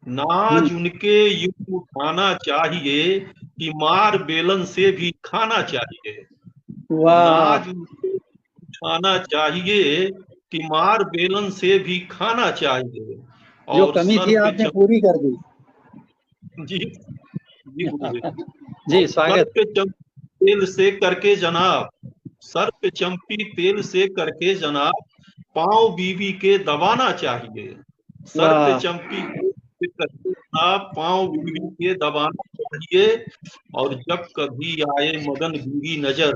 S5: नाज उनके यूं उठाना चाहिए कि मार बेलन से भी खाना चाहिए।
S1: वाह।
S5: नाज उनके उठाना चाहिए कि मार बेलन से भी खाना चाहिए।
S1: जो
S5: और
S1: कमी
S5: सर
S1: थी
S5: पे
S1: आपने पूरी कर दी।
S5: जी जी गुरुदेव।
S1: जी
S5: और सर
S1: स्वागत।
S5: पे चंपी तेल से करके जनाब, सर पे चंपी तेल से करके जनाब, पांव बीवी के दबाना चाहिए। सर पे
S1: वाह।
S5: चंपी तेल से करके जनाब, पांव बीवी के दबाना चाहिए। और जब कभी आए मगन बीवी नजर,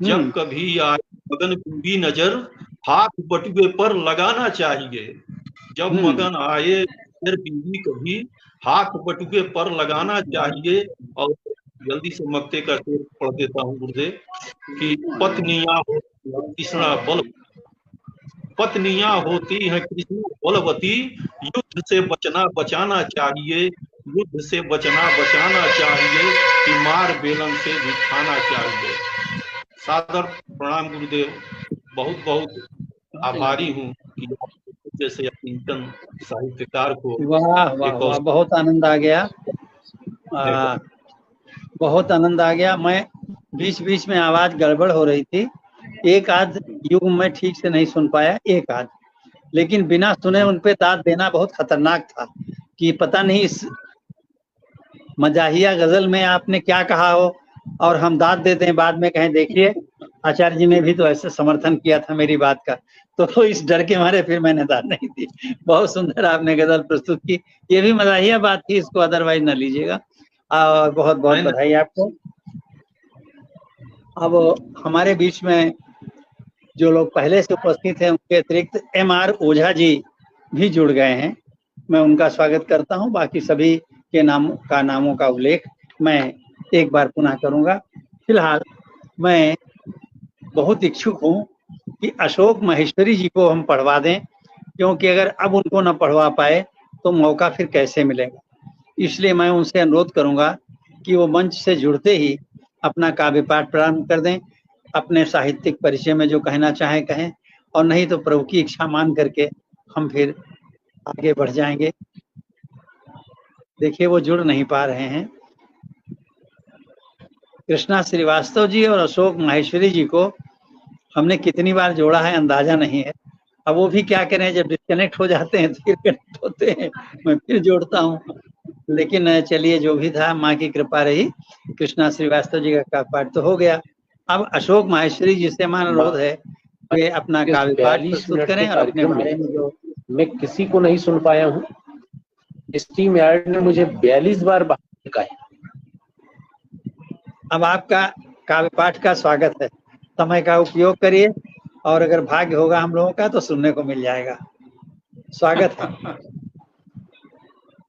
S5: जब कभी आए मगन बीवी नजर, हाथ बटुए पर लगाना चाहिए। जब मगन आए फिर बीवी कभी, हाथ बटुए पर लगाना चाहिए। और जल्दी से मक्ते का शेर पढ़ देता हूँ गुरुदेव कि पत्नियां होती हैं कृष्णा बल, पत्नियां होती हैं कृष्णा बलवती, युद्ध से बचना बचाना चाहिए, युद्ध से बचना बचाना चाहिए कि मार बेलन से भी खाना चाहिए। सादर प्रणाम गुरुदेव। बहुत बहुत आभारी हूँ कि जैसे चिंतन साहित्यकार को
S1: वाह वाह
S5: एक
S1: वाह, बहुत आनंद आ गया। बहुत आनंद आ गया। मैं बीच बीच में आवाज गड़बड़ हो रही थी, एक आध युग में ठीक से नहीं सुन पाया, एक आध, लेकिन बिना सुने उन पे दाद देना बहुत खतरनाक था कि पता नहीं इस मजाहिया गजल में आपने क्या कहा हो और हम दाद देते हैं बाद में कहें देखिए आचार्य जी ने भी तो ऐसे समर्थन किया था मेरी बात का, तो इस डर के मारे फिर मैंने दाद नहीं दी। बहुत सुंदर आपने गजल प्रस्तुत की, ये भी मजाहिया बात थी, इसको अदरवाइज न लीजिएगा। और बहुत बहुत बधाई आपको। अब हमारे बीच में जो लोग पहले से उपस्थित हैं उनके अतिरिक्त MR ओझा जी भी जुड़ गए हैं, मैं उनका स्वागत करता हूं। बाकी सभी के नामों का उल्लेख मैं एक बार पुनः करूंगा। फिलहाल मैं बहुत इच्छुक हूं कि अशोक माहेश्वरी जी को हम पढ़वा दें, क्योंकि अगर अब उनको न पढ़वा पाए तो मौका फिर कैसे मिलेगा। इसलिए मैं उनसे अनुरोध करूंगा कि वो मंच से जुड़ते ही अपना काव्य पाठ प्रारंभ कर दें, अपने साहित्यिक परिचय में जो कहना चाहें कहें, और नहीं तो प्रभु की इच्छा मान करके हम फिर आगे बढ़ जाएंगे। देखिए वो जुड़ नहीं पा रहे हैं। कृष्णा श्रीवास्तव जी और अशोक माहेश्वरी जी को हमने कितनी बार जोड़ा है अंदाजा नहीं है। अब वो भी क्या करें, जब डिस्कनेक्ट हो जाते हैं तो फिर कनेक्ट होते हैं, मैं फिर जोड़ता हूँ। लेकिन चलिए जो भी था माँ की कृपा रही, कृष्णा श्रीवास्तव जी का पाठ तो हो गया। अब अशोक माहेश्वरी जी से हमारा अनुरोध है वे अपना काव्य पाठ प्रस्तुत करें और अपने बारे में जो
S6: मैं किसी को नहीं सुन पाया हूँ। स्टीम यार्ड ने मुझे 42 बार कहा है।
S1: अब आपका काव्य पाठ का स्वागत है, समय का उपयोग करिए और अगर भाग्य होगा हम लोगों का तो सुनने को मिल जाएगा। स्वागत है।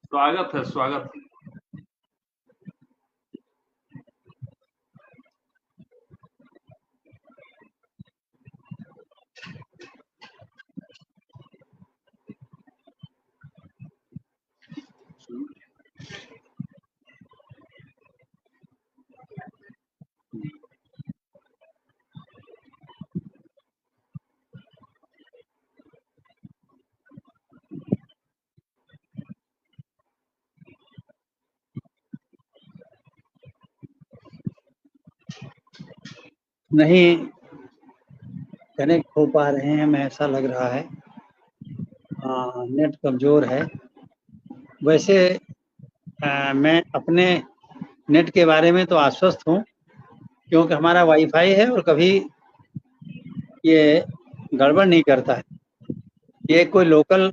S3: स्वागत है, स्वागत है।
S1: नहीं कनेक्ट हो पा रहे हैं, हमें ऐसा लग रहा है। नेट कमजोर है। वैसे मैं अपने नेट के बारे में तो आश्वस्त हूँ, क्योंकि हमारा वाईफाई है और कभी ये गड़बड़ नहीं करता है। ये कोई लोकल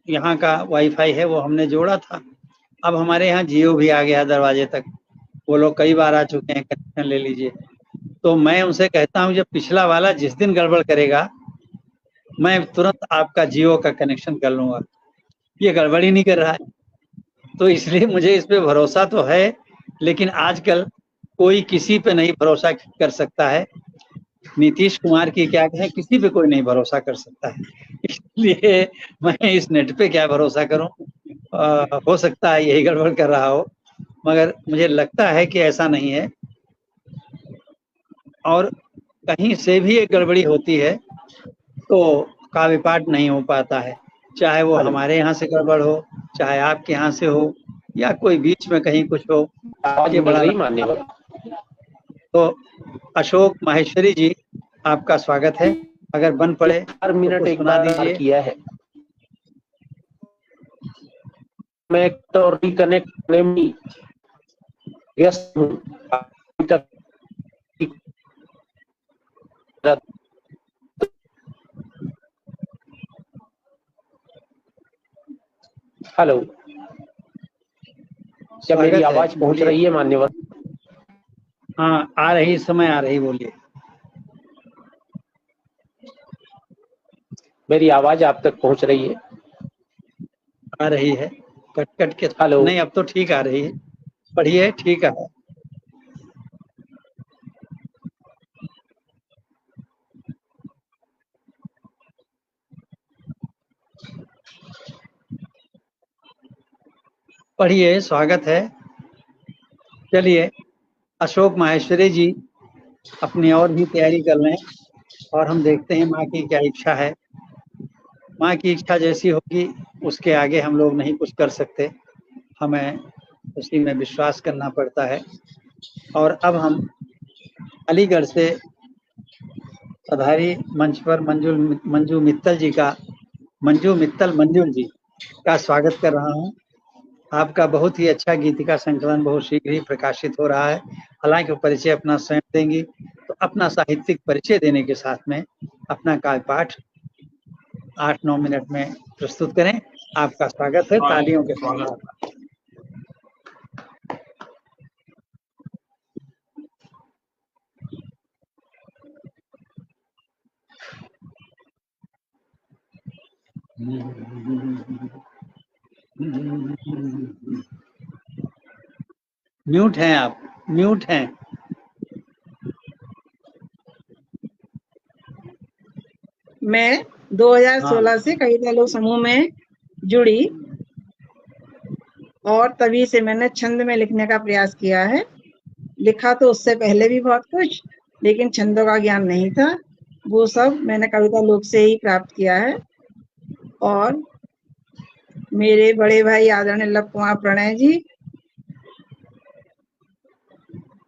S1: यहाँ का वाईफाई है, वो हमने जोड़ा था। अब हमारे यहाँ जियो भी आ गया दरवाजे तक, वो लोग कई बार आ चुके हैं, कनेक्शन ले लीजिए। तो मैं उनसे कहता हूँ जब पिछला वाला जिस दिन गड़बड़ करेगा मैं तुरंत आपका जियो का कनेक्शन कर लूंगा। ये गड़बड़ ही नहीं कर रहा है, तो इसलिए मुझे इस पे भरोसा तो है, लेकिन आजकल कोई किसी पे नहीं भरोसा कर सकता है। नीतीश कुमार की क्या कहें, किसी पे कोई नहीं भरोसा कर सकता है, इसलिए मैं इस नेट पे क्या भरोसा करूं। हो सकता है यही गड़बड़ कर रहा हो, मगर मुझे लगता है कि ऐसा नहीं है, और कहीं से भी एक गड़बड़ी होती है तो काव्य पाठ नहीं हो पाता है, चाहे वो हमारे यहाँ से गड़बड़ हो, चाहे आपके यहाँ से हो, या कोई बीच में कहीं कुछ हो। मुझे बड़ा
S6: मान्यवर।
S1: तो अशोक माहेश्वरी जी, आपका स्वागत है। अगर बन पड़े
S6: 4 मिनट
S1: तो
S6: एक
S1: सुना
S6: बार
S1: दीजिए।
S6: किया है, मैं तो रिकनेक्ट करने में व्यस्त हूँ। अभी तक हेलो, क्या मेरी आवाज पहुंच रही है मान्यवर?
S1: हाँ, आ रही, इस समय आ रही, बोलिए।
S6: मेरी आवाज आप तक पहुंच रही है?
S1: आ रही है, कट कट के।
S6: हेलो,
S1: नहीं, अब तो ठीक आ रही है, पढ़िए, ठीक है। पढ़िए, स्वागत है। चलिए, अशोक माहेश्वरी जी अपनी और भी तैयारी कर लें, और हम देखते हैं माँ की क्या इच्छा है। माँ की इच्छा जैसी होगी, उसके आगे हम लोग नहीं कुछ कर सकते, हमें उसी में विश्वास करना पड़ता है। और अब हम अलीगढ़ से पधारी मंच पर मंजू मित्तल जी का स्वागत कर रहा हूँ। आपका बहुत ही अच्छा गीतिका संकलन बहुत शीघ्र ही प्रकाशित हो रहा है। हालांकि वो परिचय अपना स्वयं देंगी, तो अपना साहित्यिक परिचय देने के साथ में अपना काव्य पाठ 8-9 मिनट में प्रस्तुत करें। आपका स्वागत है, तालियों के साथ। म्यूट हैं आप, म्यूट हैं।
S2: मैं 2016 से कविता लोक समूह में जुड़ी, और तभी से मैंने छंद में लिखने का प्रयास किया है। लिखा तो उससे पहले भी बहुत कुछ, लेकिन छंदों का ज्ञान नहीं था। वो सब मैंने कविता लोक से ही प्राप्त किया है। और मेरे बड़े भाई आदरणीय लव कुमार प्रणय जी,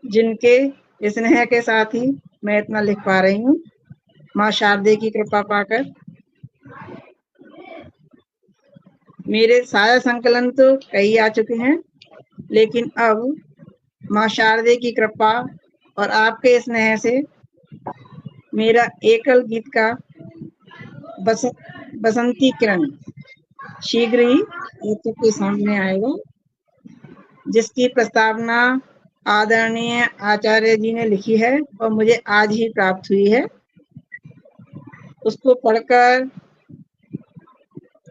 S2: जिनके स्नेह के साथ ही मैं इतना लिख पा रही हूँ, माँ शारदे की कृपा पाकर। मेरे साया संकलन तो कई आ चुके हैं, लेकिन अब माँ शारदे की कृपा और आपके स्नेह से मेरा एकल गीत का बसंती किरण शीघ्र ही आप सबके सामने आएगा, जिसकी प्रस्तावना आदरणीय आचार्य जी ने लिखी है और मुझे आज ही प्राप्त हुई है। उसको पढ़कर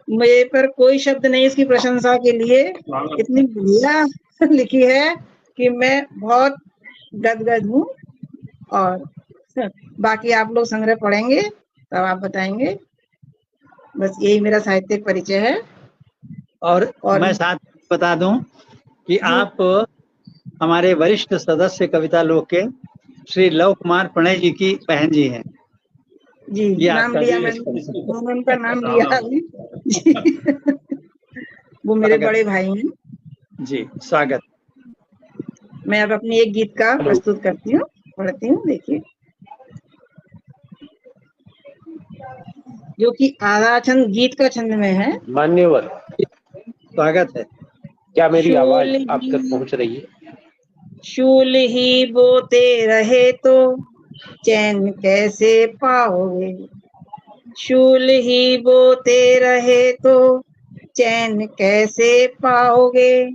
S2: मेरे पर कोई शब्द नहीं इसकी प्रशंसा के लिए। इतनी बढ़िया लिखी है कि मैं बहुत गदगद हूँ। और बाकी आप लोग संग्रह पढ़ेंगे तब आप बताएंगे। बस यही मेरा साहित्यिक परिचय है।
S1: और मैं साथ बता दूं कि आप हमारे वरिष्ठ सदस्य कविता लोक के श्री लव कुमार प्रणय जी की बहन जी हैं।
S2: जी, नाम लिया मैंने, उनका नाम लिया अभी। वो मेरे बड़े भाई हैं
S1: जी। स्वागत।
S2: मैं अब अपनी एक गीत का प्रस्तुत करती हूँ, पढ़ती हूँ। देखिए, जो कि आधा छंद गीत का छंद में है।
S6: मान्यवर,
S1: स्वागत है।
S6: क्या मेरी आवाज आप तक पहुंच रही है?
S2: शूल ही बोते रहे तो चैन कैसे पाओगे, शूल ही बोते रहे तो चैन कैसे पाओगे,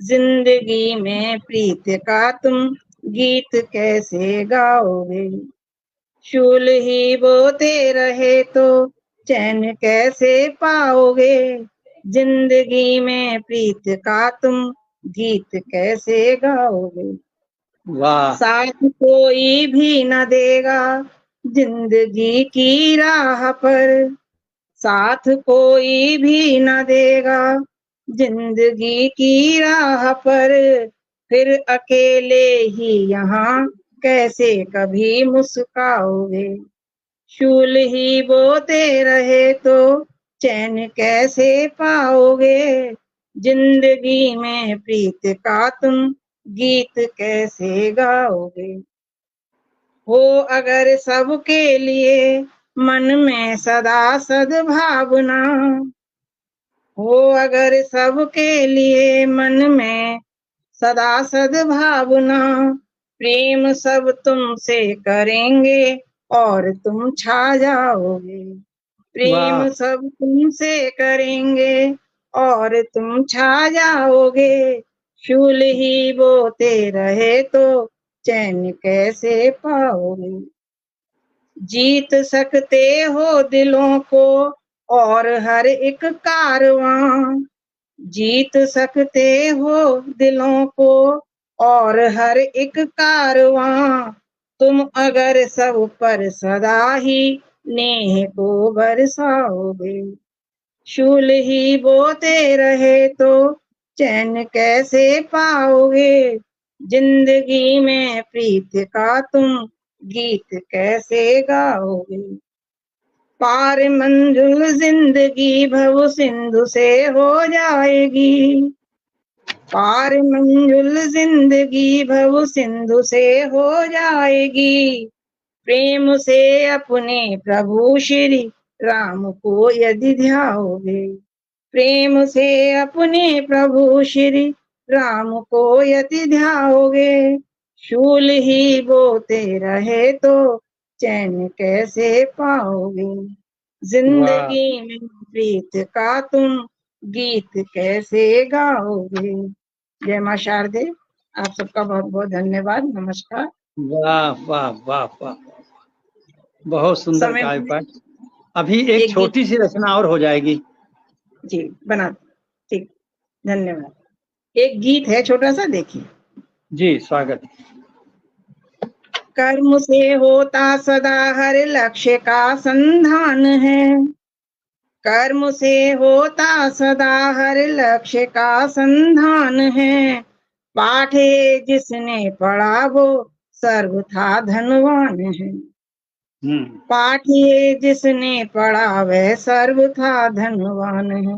S2: जिंदगी में प्रीत का तुम गीत कैसे गाओगे। शूल ही बोते रहे तो चैन कैसे पाओगे, जिंदगी में प्रीत का तुम गीत कैसे गाओगे।
S1: वाह।
S2: साथ कोई भी न देगा जिंदगी की राह पर साथ कोई भी न देगा। जिंदगी की राह पर फिर अकेले ही यहाँ कैसे कभी मुस्काओगे। शूल ही बोते रहे तो चैन कैसे पाओगे। जिंदगी में प्रीत का तुम गीत कैसे गाओगे। हो अगर सबके लिए मन में सदा सद्भावना, हो अगर सबके लिए मन में सदा सद्भावना, प्रेम सब तुमसे करेंगे और तुम छा जाओगे। प्रेम
S1: वाह
S2: सब तुमसे करेंगे और तुम छा जाओगे। शूल ही बोते रहे तो चैन कैसे पाओगे। जीत सकते हो दिलों को और हर एक कारवां, जीत सकते हो दिलों को और हर एक कारवां। तुम अगर सब पर सदा ही नेह को बरसाओगे। शूल ही बोते रहे तो चैन कैसे पाओगे। जिंदगी में प्रीत का तुम गीत कैसे गाओगे। पार मंजुल जिंदगी भव सिंधु से हो जाएगी। पार मंजुल जिंदगी भव सिंधु से हो जाएगी। प्रेम से अपने प्रभु श्री राम को यदि ध्याओगे। प्रेम से अपने प्रभु श्री राम को यदि ध्याओगे। शूल ही बोते रहे तो चैन कैसे पाओगे। जिंदगी में प्रीत का तुम गीत कैसे गाओगे। जय मां शारदे। आप सबका बहुत बहुत धन्यवाद। नमस्कार।
S1: वाह वाह वाह वाह, बहुत सुंदर
S2: समय
S1: काव्य
S2: मिले
S1: पाठ। अभी एक
S2: एक
S1: छोटी सी रचना और हो जाएगी।
S2: जी बना। ठीक, धन्यवाद। एक गीत है छोटा सा, देखिए।
S1: जी स्वागत।
S2: कर्म से होता सदा हर लक्ष्य का संधान है। कर्म से होता सदा हर लक्ष्य का संधान है। पाठे जिसने पढ़ा वो सर्वथा धनवान है। पाठिए जिसने पढ़ा वह सर्वथा धनवान है।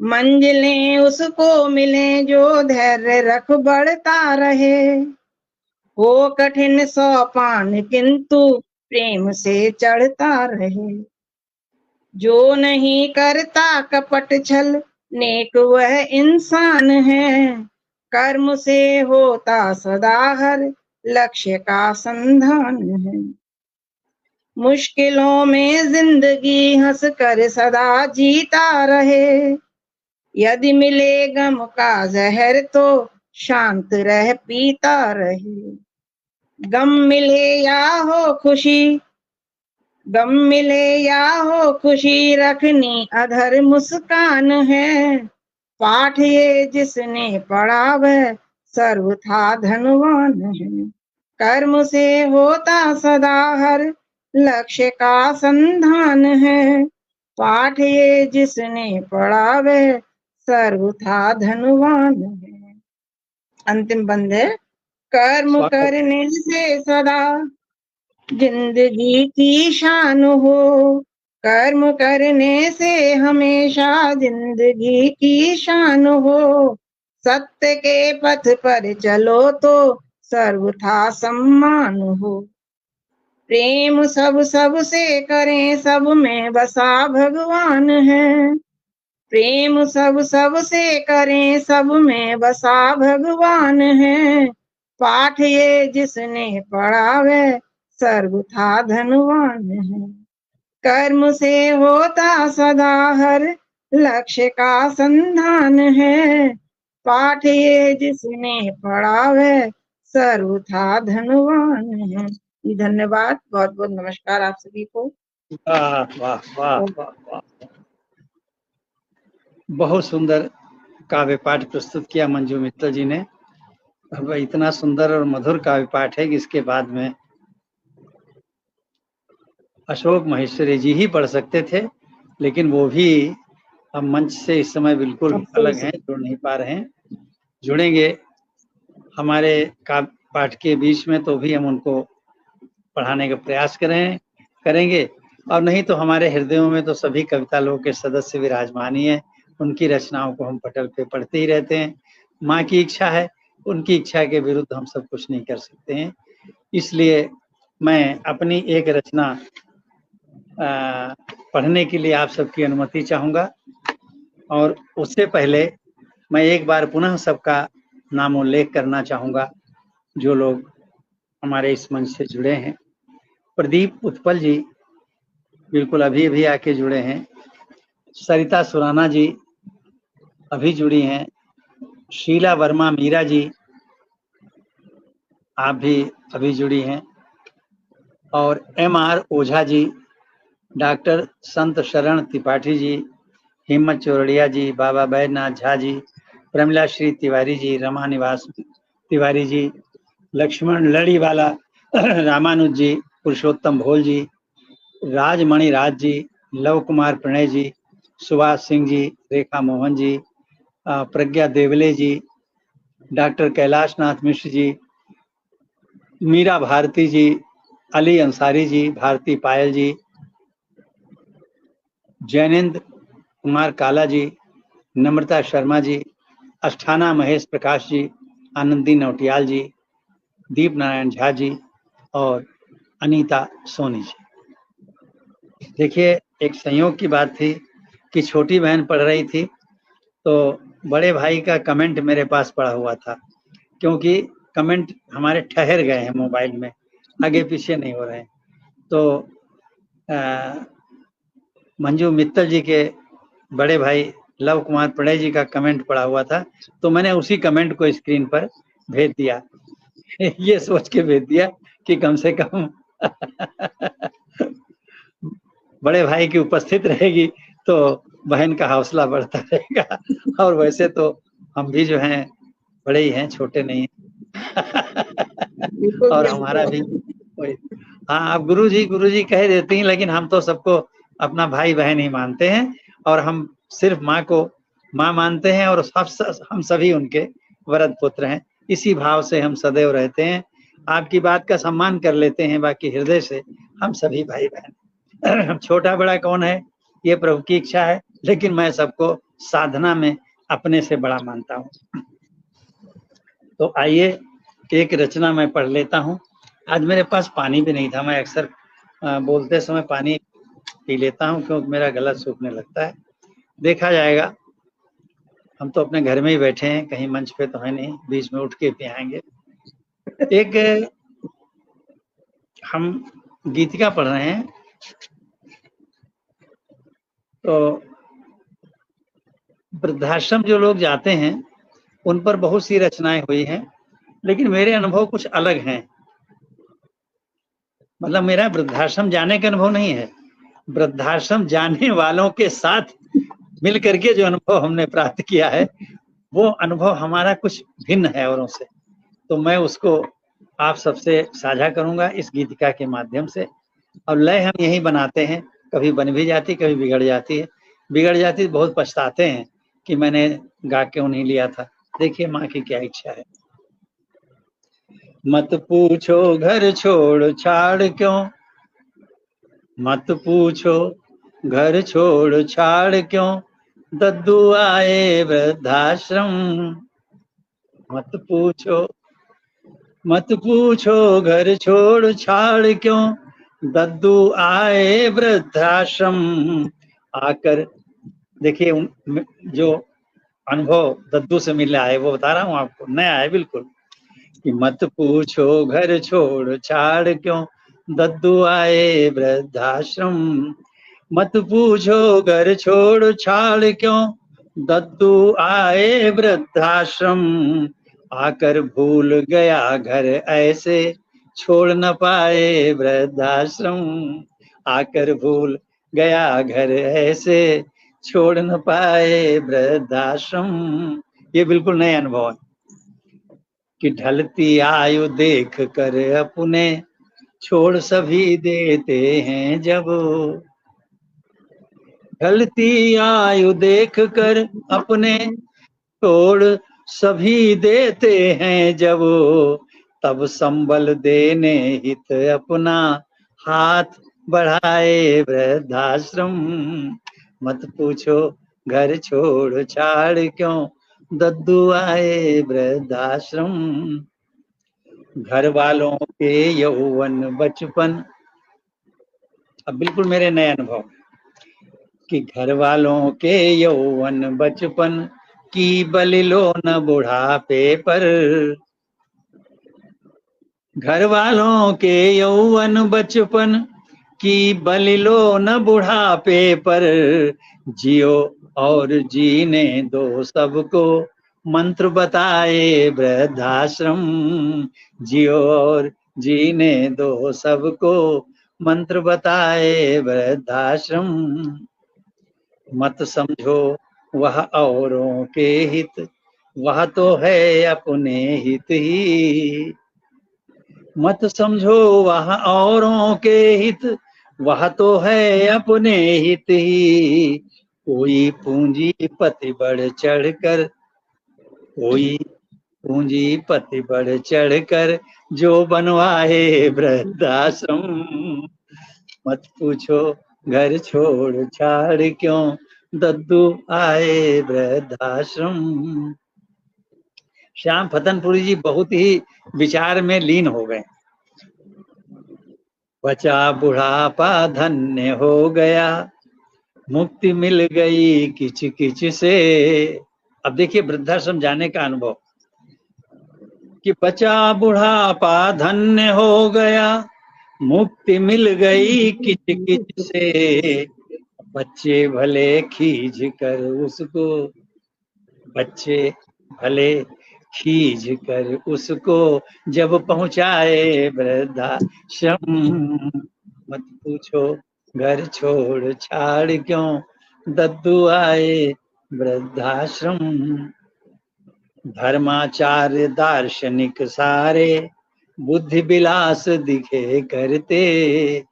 S2: मंजिलें उसको मिले जो धैर्य रख बढ़ता रहे। हो कठिन सोपान किंतु प्रेम से चढ़ता रहे। जो नहीं करता कपट छल नेक वह इंसान है। कर्म से होता सदा हर लक्ष्य का संधान है। मुश्किलों में जिंदगी हंस कर सदा जीता रहे। यदि मिले गम का जहर तो शांत रह पीता रहे। गम मिले या हो खुशी, गम मिले या हो खुशी रखनी अधर मुस्कान है। पाठ ये जिसने पढ़ा वह सर्वथा धनवान है। कर्म से होता सदा हर लक्ष्य का संधान है। पाठ ये जिसने पढ़ा वह सर्वथा धनवान है। अंतिम बंद है। कर्म करने से सदा जिंदगी की शान हो। कर्म करने से हमेशा जिंदगी की शान हो। सत्य के पथ पर चलो तो सर्वथा सम्मान हो। प्रेम सब से करें सब में बसा भगवान है। प्रेम सब से करें सब में बसा भगवान है। पाठ ये जिसने पढ़ा वह सर्वथा धनवान है। कर्म से होता सदा हर लक्ष्य का संधान है। पाठ ये जिसने पढ़ा वह सर्वथा धनवान है। धन्यवाद। बहुत बहुत नमस्कार आप सभी को।
S1: वाह वाह वाह वाह वाह, बहुत सुंदर काव्य पाठ प्रस्तुत किया मंजू मित्तल जी ने। अब इतना सुंदर और मधुर काव्य पाठ है कि इसके बाद में अशोक महेश्वरी जी ही पढ़ सकते थे, लेकिन वो भी अब मंच से इस समय बिल्कुल अलग हैं, जुड़ नहीं पा रहे हैं। जुड़ेंगे हमारे पाठ के बीच में तो भी हम उनको पढ़ाने का प्रयास करेंगे, और नहीं तो हमारे हृदयों में तो सभी कविता लोग के सदस्य विराजमान ही है। उनकी रचनाओं को हम पटल पे पढ़ते ही रहते हैं। माँ की इच्छा है, उनकी इच्छा के विरुद्ध हम सब कुछ नहीं कर सकते हैं। इसलिए मैं अपनी एक रचना पढ़ने के लिए आप सबकी अनुमति चाहूँगा, और उससे पहले मैं एक बार पुनः सबका नामोल्लेख करना चाहूँगा जो लोग हमारे इस मंच से जुड़े हैं। प्रदीप उत्पल जी बिल्कुल अभी अभी आके जुड़े हैं। सरिता सुराना जी अभी जुड़ी हैं। शीला वर्मा मीरा जी आप भी अभी जुड़ी हैं। और MR ओझा जी, डॉक्टर संत शरण त्रिपाठी जी, हिम्मत चौरड़िया जी, बाबा बैद्यनाथ झा जी, प्रमिला श्री तिवारी जी, रमा निवास तिवारी जी, लक्ष्मण लड़ीवाला रामानुज जी, पुरुषोत्तम भोल जी, राजमणि राज जी, लव कुमार प्रणय जी, सुभाष सिंह जी, रेखा मोहन जी, प्रज्ञा देवले जी, डॉक्टर कैलाश नाथ मिश्र जी, मीरा भारती जी, अली अंसारी जी, भारती पायल जी, जैनेन्द्र कुमार काला जी, नम्रता शर्मा जी, अष्ठाना महेश प्रकाश जी, आनंदी नौटियाल जी, दीप नारायण झा जी और अनीता सोनी जी। देखिए, एक संयोग की बात थी कि छोटी बहन पढ़ रही थी तो बड़े भाई का कमेंट मेरे पास पड़ा हुआ था, क्योंकि कमेंट हमारे ठहर गए हैं मोबाइल में, आगे पीछे नहीं हो रहे हैं। तो मंजू मित्तल जी के बड़े भाई लव कुमार प्रणय जी का कमेंट पड़ा हुआ था, तो मैंने उसी कमेंट को स्क्रीन पर भेज दिया ये सोच के भेज दिया कि कम से कम बड़े भाई की उपस्थित रहेगी तो बहन का हौसला बढ़ता रहेगा। और वैसे तो हम भी जो हैं बड़े ही हैं, छोटे नहीं हैं। और हमारा भी हाँ, आप गुरु जी कह देती हैं, लेकिन हम तो सबको अपना भाई बहन ही मानते हैं, और हम सिर्फ माँ को माँ मानते हैं, और हम सभी उनके वरद पुत्र हैं। इसी भाव से हम सदैव रहते हैं। आपकी बात का सम्मान कर लेते हैं, बाकी हृदय से हम सभी भाई बहन। छोटा बड़ा कौन है, ये प्रभु की इच्छा है, लेकिन मैं सबको साधना में अपने से बड़ा मानता हूँ। तो आइए एक रचना मैं पढ़ लेता हूँ। आज मेरे पास पानी भी नहीं था, मैं अक्सर बोलते समय पानी पी लेता हूँ क्योंकि मेरा गला सूखने लगता है। देखा जाएगा, हम तो अपने घर में ही बैठे हैं, कहीं मंच पे तो है नहीं, बीच में उठ के पियाएंगे। एक हम गीतिका पढ़ रहे हैं, तो वृद्धाश्रम जो लोग जाते हैं उन पर बहुत सी रचनाएं हुई हैं, लेकिन मेरे अनुभव कुछ अलग हैं। मतलब मेरा वृद्धाश्रम जाने का अनुभव नहीं है, वृद्धाश्रम जाने वालों के साथ मिल करके जो अनुभव हमने प्राप्त किया है, वो अनुभव हमारा कुछ भिन्न है औरों से। तो मैं उसको आप सबसे साझा करूंगा इस गीतिका के माध्यम से। और लय हम यही बनाते हैं, कभी बन भी जाती, कभी बिगड़ जाती है। बिगड़ जाती तो बहुत पछताते हैं कि मैंने गा क्यों नहीं लिया था। देखिए माँ की क्या इच्छा है। मत पूछो घर छोड़ छाड़ क्यों, मत पूछो घर छोड़ छाड़ क्यों, दद्दू आए वृद्धाश्रम। मत पूछो घर छोड़ छाड़ क्यों, दद्दू आए वृद्धाश्रम। आकर देखिए जो अनुभव दद्दू से मिला है वो बता रहा हूँ आपको, नया है बिल्कुल। कि मत पूछो घर छोड़ छाड़ क्यों, दद्दू आए वृद्धाश्रम। मत पूछो घर छोड़ छाड़ क्यों, दद्दू आए वृद्धाश्रम। आकर भूल गया घर ऐसे, छोड़ न पाए वृद्धाश्रम। आकर भूल गया घर ऐसे, छोड़ न पाए वृद्धाश्रम। ये बिल्कुल नए अनुभव है। कि ढलती आयु देख कर अपने, छोड़ सभी देते हैं जब, ढलती आयु देख कर अपने छोड़ सभी देते हैं जब, तब संबल देने हित अपना हाथ बढ़ाए वृद्धाश्रम। मत पूछो घर छोड़ छाड़ क्यों दद्दू आए वृद्धाश्रम। घर वालों के यौवन बचपन, अब बिल्कुल मेरे नए अनुभव कि घर वालों के यौवन बचपन की बलि लो न बुढ़ापे पर। घर वालों के यौवन बचपन की बलि लो न बुढ़ापे पर। जियो और जीने दो सबको मंत्र बताए वृद्धाश्रम। जियो और जीने दो सबको मंत्र बताए वृद्धाश्रम। मत समझो वह औरों के हित, वह तो है अपने हित ही। मत समझो वह औरों के हित, वह तो है अपने हित ही। कोई पूंजीपति बढ़ चढ़कर, कोई पूंजीपति बढ़ चढ़कर जो बनवाए वृद्धाश्रम। मत पूछो घर छोड़ छाड़ क्यों दद्दू आए वृद्धाश्रम। श्याम फतनपुरी जी बहुत ही विचार में लीन हो गए। बचा बुढ़ापा धन्य हो गया, मुक्ति मिल गई किच किच से। अब देखिए वृद्धाश्रम जाने का अनुभव कि बचा बुढ़ापा धन्य हो गया, मुक्ति मिल गई किच किच से। बच्चे भले खींच कर उसको, बच्चे भले खींच कर उसको जब पहुंचाए वृद्धाश्रम। मत पूछो घर छोड़ छाड़ क्यों दद्दू आए वृद्धाश्रम। धर्माचार्य दार्शनिक सारे बुद्धि विलास दिखे करते।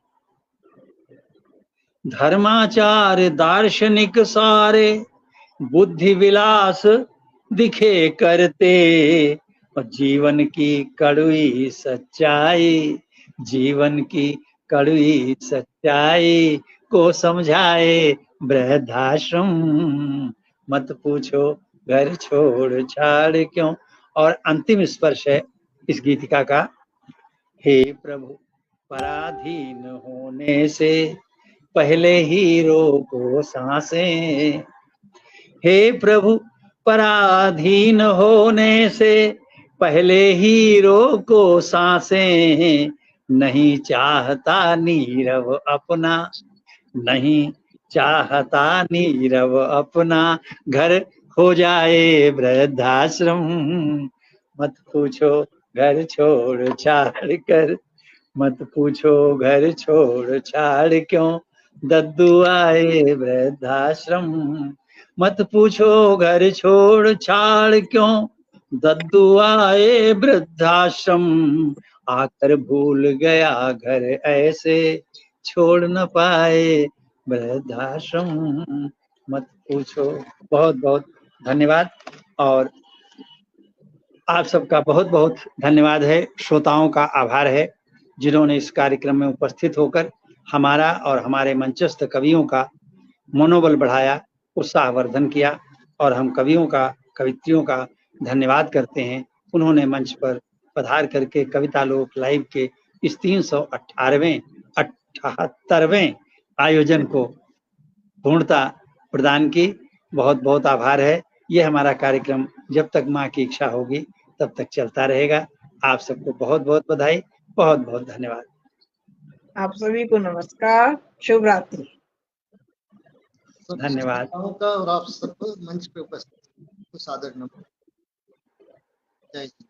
S1: धर्माचार्य दार्शनिक सारे बुद्धि विलास दिखे करते। और जीवन की कड़वी सच्चाई, जीवन की कड़वी सच्चाई को समझाए वृद्धाश्रम। मत पूछो घर छोड़ छाड़ क्यों। और अंतिम स्पर्श है इस गीतिका का। हे प्रभु पराधीन होने से पहले ही रोको सांसें। हे प्रभु पराधीन होने से पहले ही रोको सांसें। नहीं चाहता नीरव अपना, नहीं चाहता नीरव अपना घर हो जाए वृद्धाश्रम। मत पूछो घर छोड़ छाड़ कर, मत पूछो घर छोड़ छाड़ क्यों दद्दू आए वृद्धाश्रम। मत पूछो घर छोड़ छाड़ क्यों दद्दू आए वृद्धाश्रम। आकर भूल गया घर ऐसे छोड़ न पाए वृद्धाश्रम। मत पूछो। बहुत बहुत धन्यवाद। और आप सबका बहुत बहुत धन्यवाद है, श्रोताओं का आभार है जिन्होंने इस कार्यक्रम में उपस्थित होकर हमारा और हमारे मंचस्थ कवियों का मनोबल बढ़ाया, उत्साहवर्धन किया। और हम कवियों का, कवित्रियों का धन्यवाद करते हैं। उन्होंने मंच पर पधार करके कविता लोक लाइव के इस 378वें आयोजन को पूर्णता प्रदान की। बहुत बहुत आभार है। यह हमारा कार्यक्रम जब तक माँ की इच्छा होगी तब तक चलता रहेगा। आप सबको बहुत बहुत बधाई, बहुत बहुत धन्यवाद।
S2: आप सभी को नमस्कार, शुभ रात्रि।
S1: धन्यवाद।
S4: और आप सबको मंच पे उपस्थित सादर नमस्कार। जय हिंद।